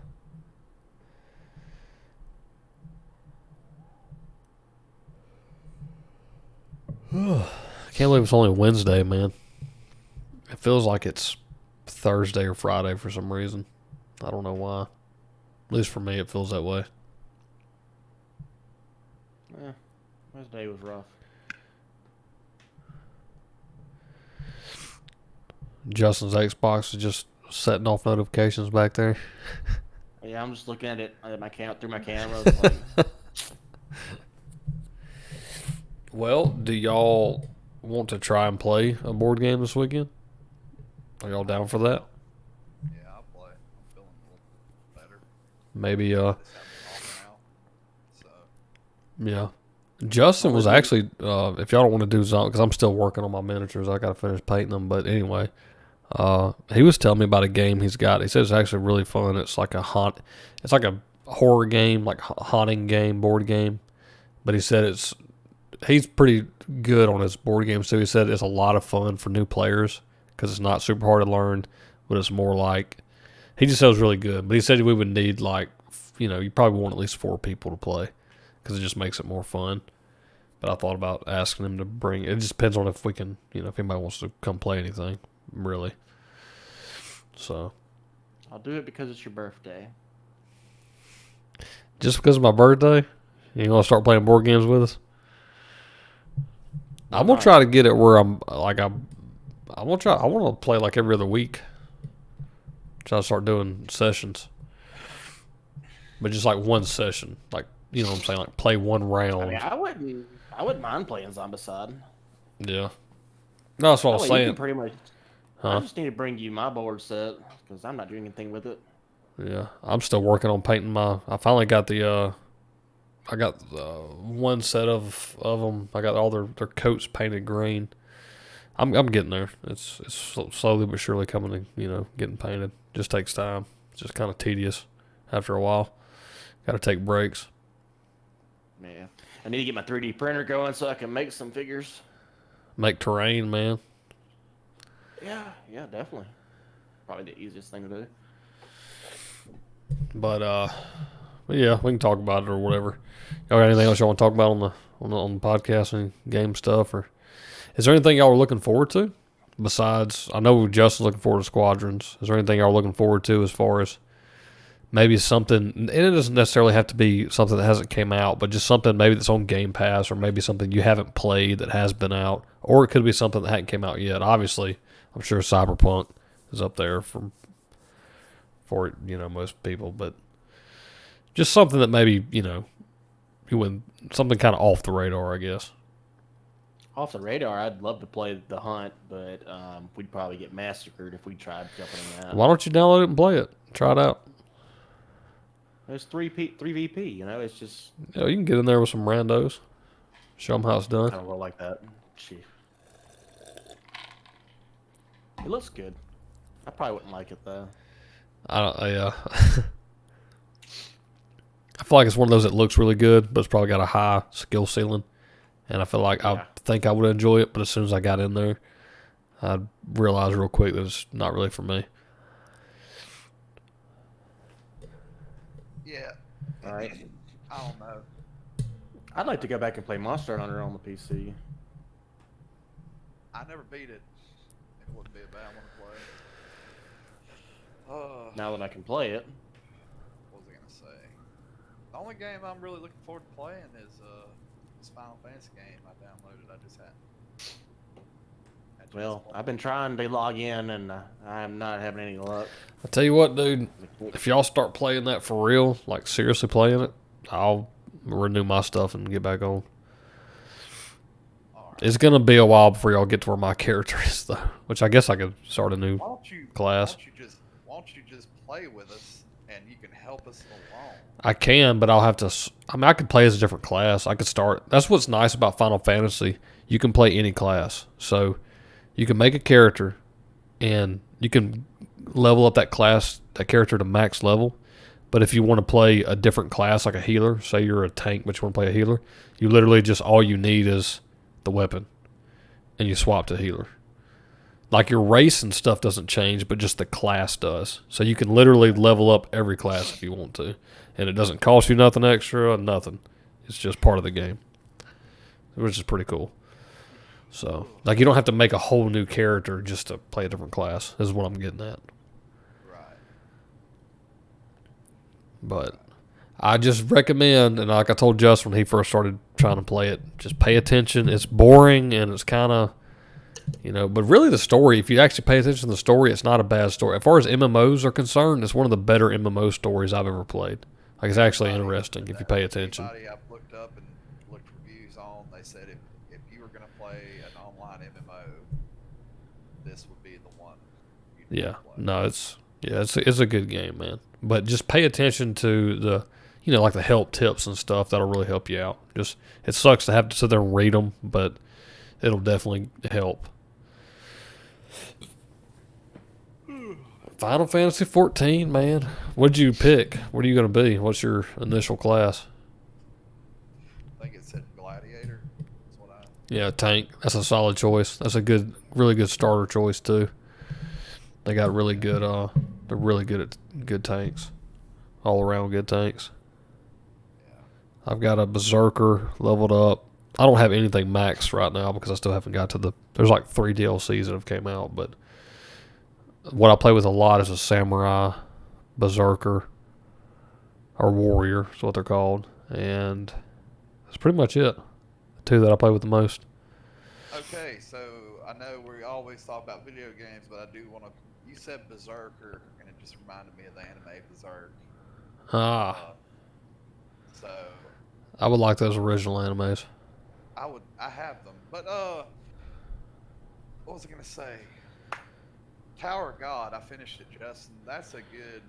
I can't believe it's only Wednesday, man. It feels like it's Thursday or Friday for some reason. I don't know why. At least for me, it feels that way. This day was rough. Justin's Xbox is just setting off notifications back there. Yeah, I'm just looking at it at my through my camera. Like, Well, do y'all want to try and play a board game this weekend? Are y'all down for that? Yeah, I'll play. I'm feeling a little better. Maybe, Just haven't talked now. So, yeah. Justin was actually, if y'all don't want to do something, because I'm still working on my miniatures, I got to finish painting them. But anyway, he was telling me about a game he's got. He says it's actually really fun. It's like it's like a horror game, like haunting game, board game. But he said he's pretty good on his board games too. He said it's a lot of fun for new players because it's not super hard to learn, but it's more like, he just said it was really good. But he said we would need you probably want at least 4 people to play because it just makes it more fun. But I thought about asking him to bring, it just depends on if we can, if anybody wants to come play anything, really. So. I'll do it because it's your birthday. Just because of my birthday? You going to start playing board games with us? I'm going to try to get it where I want to play like every other week. Try to start doing sessions. But just like one session. Like, you know what I'm saying? Like play one round. I mean, I wouldn't mind playing Zombicide. Yeah. No, that's what I was You saying. can pretty much. Huh? I just need to bring you my board set because I'm not doing anything with it. Yeah. I'm still working on painting I finally got I got one set of them. I got all their coats painted green. I'm getting there. It's slowly but surely coming to, getting painted. Just takes time. It's just kind of tedious after a while. Got to take breaks. Yeah. I need to get my 3D printer going so I can make some figures. Make terrain, man. Yeah, definitely. Probably the easiest thing to do. But yeah, we can talk about it or whatever. Y'all got anything else y'all want to talk about on the podcast, any game stuff, or is there anything y'all are looking forward to besides? I know Justin's looking forward to Squadrons. Is there anything y'all are looking forward to as far as maybe something? And it doesn't necessarily have to be something that hasn't came out, but just something maybe that's on Game Pass, or maybe something you haven't played that has been out, or it could be something that hadn't came out yet. Obviously, I'm sure Cyberpunk is up there for most people, but just something that maybe you wouldn't, something kind of off the radar, I guess. Off the radar, I'd love to play The Hunt, but we'd probably get massacred if we tried jumping in that. Why don't you download it and play it? Try it out. It's 3VP, it's just... You can get in there with some randos. Show them how it's done. Kind of roll like that. Gee. It looks good. I probably wouldn't like it, though. I feel like it's one of those that looks really good, but it's probably got a high skill ceiling. And I feel like I think I would enjoy it, but as soon as I got in there, I realized real quick that it's not really for me. yeah. All right. I don't know. I'd like to go back and play Monster Hunter on the PC. I never beat it. It wouldn't be a bad one to play. Now that I can play it. What was I gonna say? The only game I'm really looking forward to playing is this Final Fantasy game I downloaded. I just hadn't. Well, I've been trying to log in and I'm not having any luck. I tell you what, dude, if y'all start playing that for real, like seriously playing it, I'll renew my stuff and get back on. Right. It's gonna be a while before y'all get to where my character is, though. Which I guess I could start a new class. Why don't you just play with us and you can help us along? I can, but I'll have to. I could play as a different class. I could start. That's what's nice about Final Fantasy. You can play any class, so you can make a character, and you can level up that character to max level. But if you want to play a different class, like a healer, say you're a tank, but you want to play a healer, you literally just all you need is the weapon, and you swap to healer. Like your race and stuff doesn't change, but just the class does. So you can literally level up every class if you want to, and it doesn't cost you nothing extra, nothing. It's just part of the game, which is pretty cool. So, like, you don't have to make a whole new character just to play a different class, is what I'm getting at. Right. But I just recommend, and like I told Justin when he first started trying to play it. Just pay attention. It's boring and it's kind of, but really the story, if you actually pay attention to the story, it's not a bad story. As far as MMOs are concerned, it's one of the better MMO stories I've ever played. Like, it's actually interesting if you pay attention. Everybody I've looked up and looked reviews on, they said if you were going to play an online MMO, this would be the one. Yeah, no, it's a good game, man. But just pay attention to the, like the help tips and stuff. That'll really help you out. Just, it sucks to have to sit there and read them, but it'll definitely help. Final Fantasy 14, man. What'd you pick? What are you going to be? What's your initial class? I think it said Gladiator. That's what Yeah, tank. That's a solid choice. That's a really good starter choice too. They got really good. They're really good at good tanks. All around good tanks. Yeah. I've got a Berserker leveled up. I don't have anything maxed right now because I still haven't got to there's like 3 DLCs that have came out, but what I play with a lot is a Samurai, Berserker, or Warrior is what they're called, and that's pretty much it. The 2 that I play with the most. Okay, so I know we always talk about video games, but I do want to. You said Berserker, and it just reminded me of the anime Berserk. So I would like those original animes. I have them, but what was I gonna say? Tower of God, I finished it, Justin. That's a good.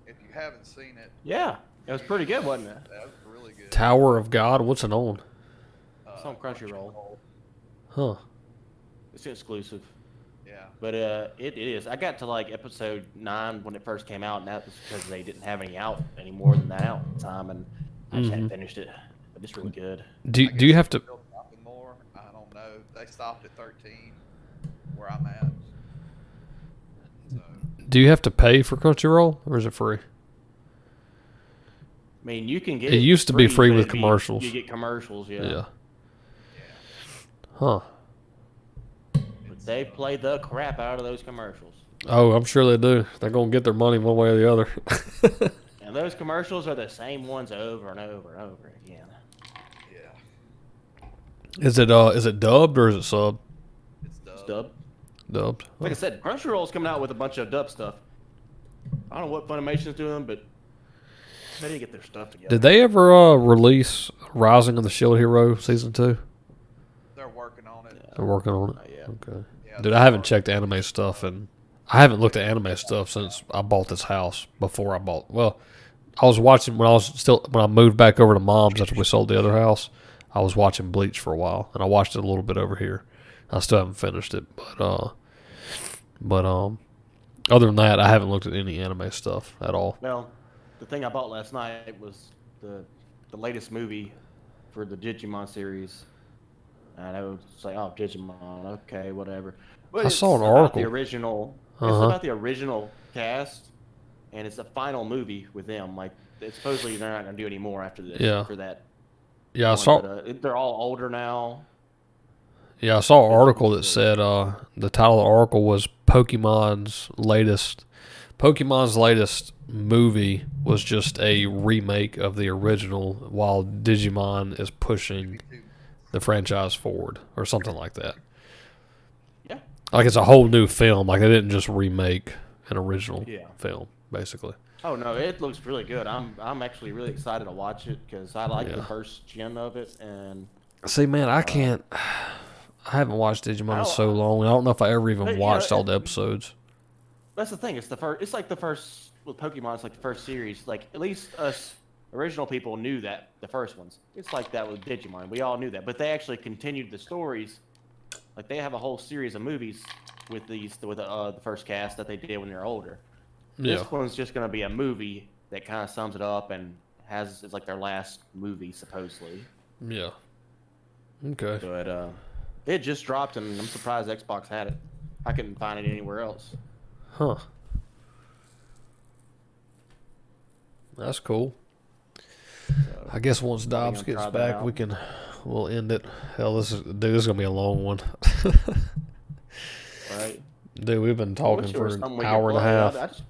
If you haven't seen it, Yeah, it was pretty good, wasn't it? that was really good. Tower of God, what's it on? It's on Crunchyroll. Huh. It's exclusive. Yeah. But it is. I got to like episode 9 when it first came out, and that was because they didn't have any out any more than that out at the time, and I just hadn't finished it. But it's really good. Do you have to? Still stopping more? I don't know. They stopped at 13, where I'm at. So. Do you have to pay for Crunchyroll, or is it free? I mean, you can get It used to be free but with commercials. You get commercials, yeah. Yeah. Huh. But they play the crap out of those commercials. Oh, I'm sure they do. They're gonna get their money one way or the other. And those commercials are the same ones over and over and over again. Yeah. Is it dubbed or is it sub? It's dubbed. It's dubbed. Dubbed. Like I said, Crunchyroll's coming out with a bunch of dub stuff. I don't know what Funimation's doing, but they need to get their stuff together. Did they ever release Rising of the Shield Hero season 2? They're working on it. They're working on it. Yeah. Okay. Yeah, Dude, I haven't checked anime stuff, and I haven't looked at anime stuff since I bought this house. Before I bought, I was watching when I moved back over to Mom's after we sold the other house. I was watching Bleach for a while, and I watched it a little bit over here. I still haven't finished it, but other than that, I haven't looked at any anime stuff at all. Well, the thing I bought last night was the latest movie for the Digimon series. And I was like, oh, Digimon, okay, whatever. But I saw an about article. The original. It's Uh-huh. about the original cast, and it's the final movie with them. Like, supposedly they're not gonna do any more after this. Yeah. For that. Yeah, I one, saw. but, they're all older now. Yeah, I saw an article that said the title of the article was Pokemon's latest movie was just a remake of the original, while Digimon is pushing the franchise forward or something like that. Yeah. Like it's a whole new film. Like they didn't just remake an original Yeah. film, basically. Oh no, it looks really good. I'm actually really excited to watch it because I like the Yeah. first gen of it, and See, man, I can't. I haven't watched Digimon in so long. I don't know if I ever even But, watched all the episodes. that's the thing. It's the first. It's like the first with Pokemon. It's like the first series. Like at least us original people knew that the first ones. It's like that with Digimon. We all knew that, but they actually continued the stories. Like they have a whole series of movies with the first cast that they did when they're older. Yeah. This one's just gonna be a movie that kind of sums it up and it's like their last movie supposedly. Yeah. Okay. But it just dropped, and I'm surprised Xbox had it. I couldn't find it anywhere else. Huh. That's cool. So, I guess once Dobbs gonna gets try that back, out. we'll end it. Hell, this is gonna be a long one. right? Dude, we've been talking Wish there for was an something we hour could and a play. half.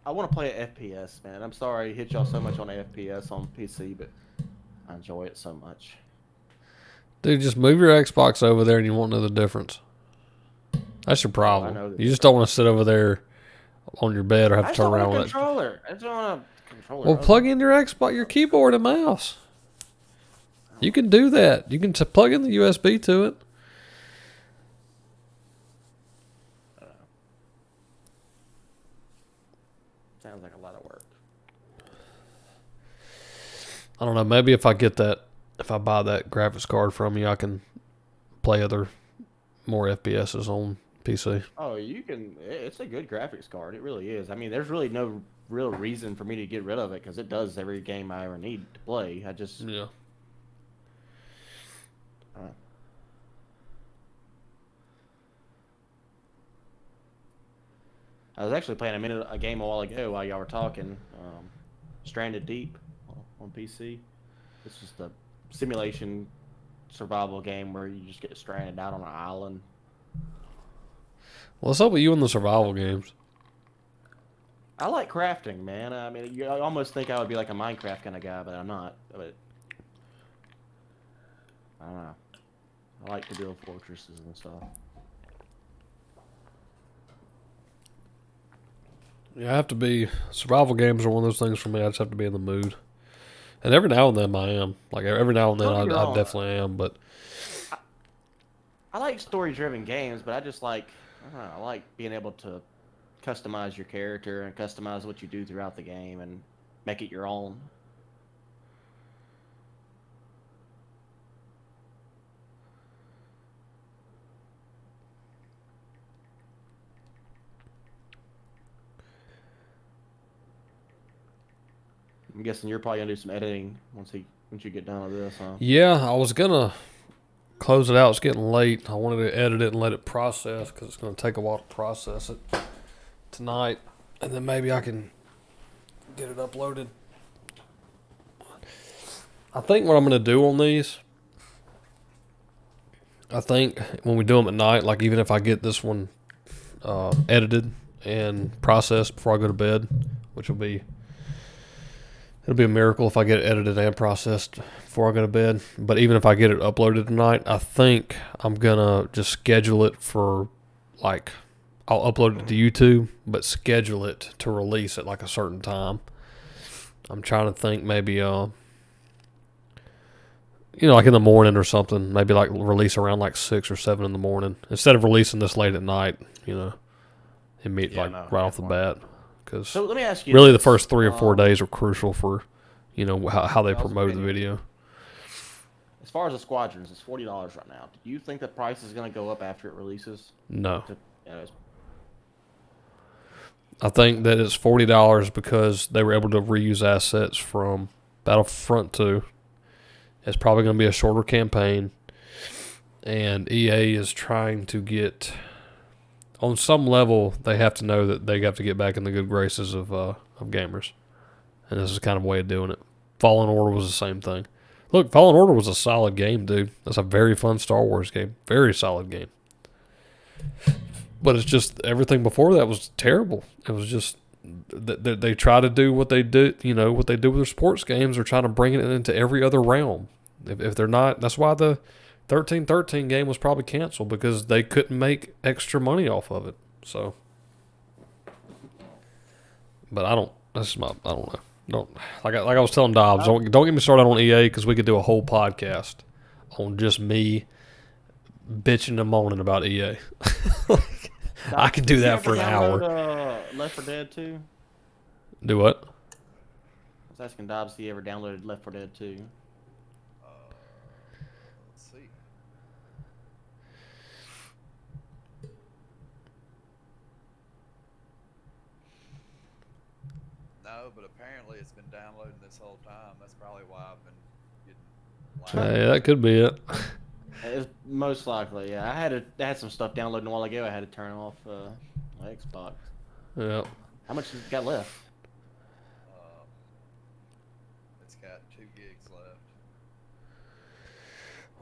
I want to play an FPS, man. I'm sorry I hit y'all so much on FPS on PC, but I enjoy it so much. Dude, just move your Xbox over there and you won't know the difference. That's your problem. know You just don't want to sit over there on your bed or have I to just turn don't want around a with it. controller. I just want a controller. Well, plug in your Xbox, your keyboard and mouse. You can do that. You can plug in the USB to it. Sounds like a lot of work. I don't know. Maybe if I buy that graphics card from you, I can play more FPSs on PC. Oh, you can. It's a good graphics card. It really is. I mean, there's really no real reason for me to get rid of it because it does every game I ever need to play. I just. Yeah. I was actually playing a game a while ago while y'all were talking. Stranded Deep on PC. It's just a simulation survival game where you just get stranded out on an island. What's up with you in the survival games? I like crafting, man. I mean, you almost think I would be like a Minecraft kind of guy, but I'm not. But I don't know. I like to build fortresses and stuff. Yeah, I have to be. Survival games are one of those things for me. I just have to be in the mood. And every now and then I am. Like, every now and then I definitely am, but. I like story-driven games, but I just like, I don't know, I like being able to customize your character and customize what you do throughout the game and make it your own. I'm guessing you're probably gonna do some editing once you get done with this, huh? Yeah, I was gonna close it out. It's getting late. I wanted to edit it and let it process because it's gonna take a while to process it tonight, and then maybe I can get it uploaded. I think what I'm gonna do on these, I think when we do them at night, like even if I get this one edited and processed before I go to bed, which will be. It'll be a miracle if I get it edited and processed before I go to bed. But even if I get it uploaded tonight, I think I'm going to just schedule it for, like, I'll upload it to YouTube, but schedule it to release at, like, a certain time. I'm trying to think maybe, like in the morning or something. Maybe, like, release around, like, 6 or 7 in the morning. Instead of releasing this late at night, right off the bat. So let me ask you. Really, the first 3 or 4 days are crucial for, how they promote the video. As far as the squadrons, it's $40 right now. Do you think the price is going to go up after it releases? No. I think that it's $40 because they were able to reuse assets from Battlefront 2. It's probably going to be a shorter campaign, and EA is trying to get. On some level, they have to know that they have to get back in the good graces of gamers. And this is kind of a way of doing it. Fallen Order was the same thing. Look, Fallen Order was a solid game, dude. That's a very fun Star Wars game. Very solid game. But it's just, everything before that was terrible. It was just, they try to do what they do, what they do with their sports games. They're trying to bring it into every other realm. If they're not, that's why the 13-13 game was probably canceled because they couldn't make extra money off of it. So, but I don't know. Like I was telling Dobbs, don't get me started on EA because we could do a whole podcast on just me bitching and moaning about EA. I could do that for an hour. Left 4 Dead 2? Do what? I was asking Dobbs if he ever downloaded Left 4 Dead 2. No, but apparently it's been downloading this whole time. That's probably why I've been getting. Hey, that could be it. It's most likely, yeah. I had some stuff downloading a while ago. I had to turn off my Xbox. Yeah. How much has it got left? It's got 2 gigs left.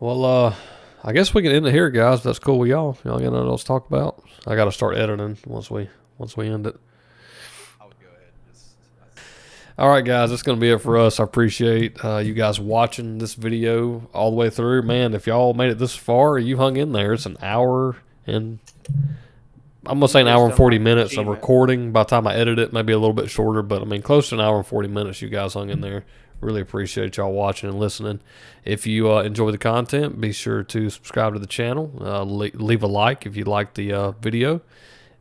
Well, I guess we can end it here, guys. If that's cool with y'all. Y'all got nothing else to talk about? I got to start editing once we end it. All right, guys, that's going to be it for us. I appreciate you guys watching this video all the way through. Man, if y'all made it this far, you hung in there. It's an hour and I'm going to say an hour and 40 minutes of recording. By the time I edit it, maybe a little bit shorter, but I mean, close to an hour and 40 minutes you guys hung in there. Really appreciate y'all watching and listening. If you enjoy the content, be sure to subscribe to the channel. Leave a like if you like the video.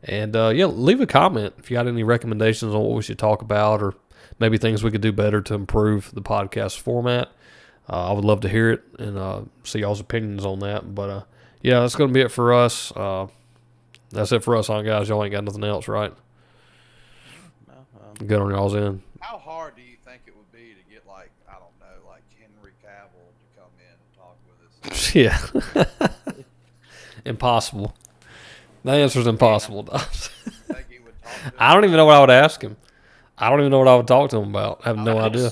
And, yeah, leave a comment if you got any recommendations on what we should talk about or maybe things we could do better to improve the podcast format. I would love to hear it and see y'all's opinions on that. But, yeah, that's going to be it for us. That's it for us, huh, guys? Y'all ain't got nothing else, right? No. Good on y'all's end. How hard do you think it would be to get, like, I don't know, like Henry Cavill to come in and talk with us? Yeah. Impossible. The answer's impossible. Think he would talk to us? I don't even know what I would ask him. I don't even know what I would talk to him about. I have no idea.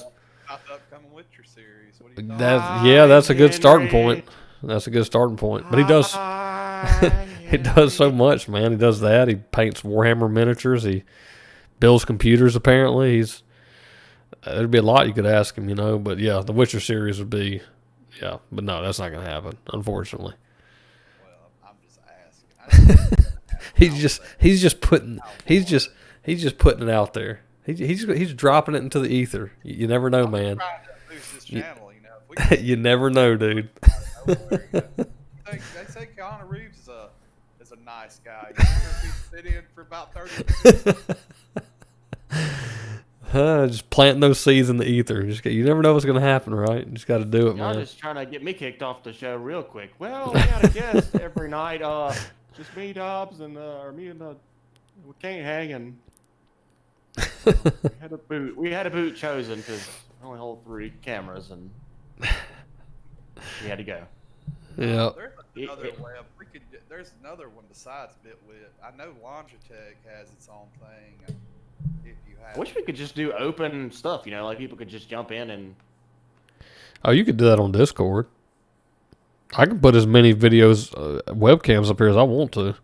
About the upcoming Witcher series. What do you think? That's a good starting point. That's a good starting point. But he does he does so much, man. He does that. He paints Warhammer miniatures. He builds computers, apparently. There'd be a lot you could ask him, you know. But, yeah, the Witcher series would be, yeah. But, no, that's not going to happen, unfortunately. Well, I'm just asking. He's just putting it out there. He's dropping it into the ether. You never know, man. Trying to boost this channel, you know. If we You never know, dude. they say Keanu Reeves is a nice guy. You wonder if he'd sit in for about 30 minutes. Just planting those seeds in the ether. You never know what's going to happen, right? You just got to do it, Y'all man. just trying to get me kicked off the show real quick. Well, we got a guest every night. Just me, Dobbs, and or me and we can't hang and we had a boot chosen because we only hold 3 cameras and we had to go. Yeah. There's another web. There's another one besides Bitwit. I know Longitech has its own thing. If you have, I wish we could just do open stuff. You know, like people could just jump in and. Oh, you could do that on Discord. I can put as many videos, webcams up here as I want to.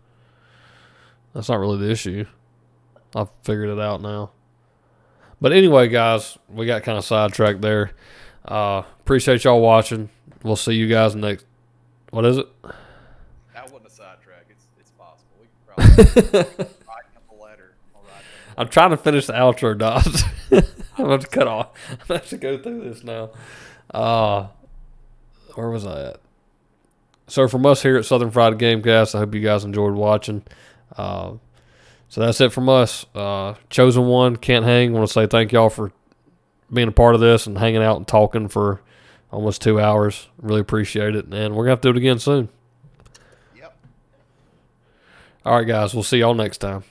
That's not really the issue. I've figured it out now. But anyway, guys, we got kind of sidetracked there. Appreciate y'all watching. We'll see you guys next. What is it? That wasn't a sidetrack. It's possible. We could probably write him a letter. I'm trying to finish the outro, Dobbs. I'm about to cut off. I'm going to have to go through this now. Where was I at? So from us here at Southern Fried Gamecast, I hope you guys enjoyed watching. So that's it from us. Chosen One, Can't Hang. I want to say thank y'all for being a part of this and hanging out and talking for almost 2 hours. Really appreciate it. And we're going to have to do it again soon. Yep. All right, guys. We'll see y'all next time.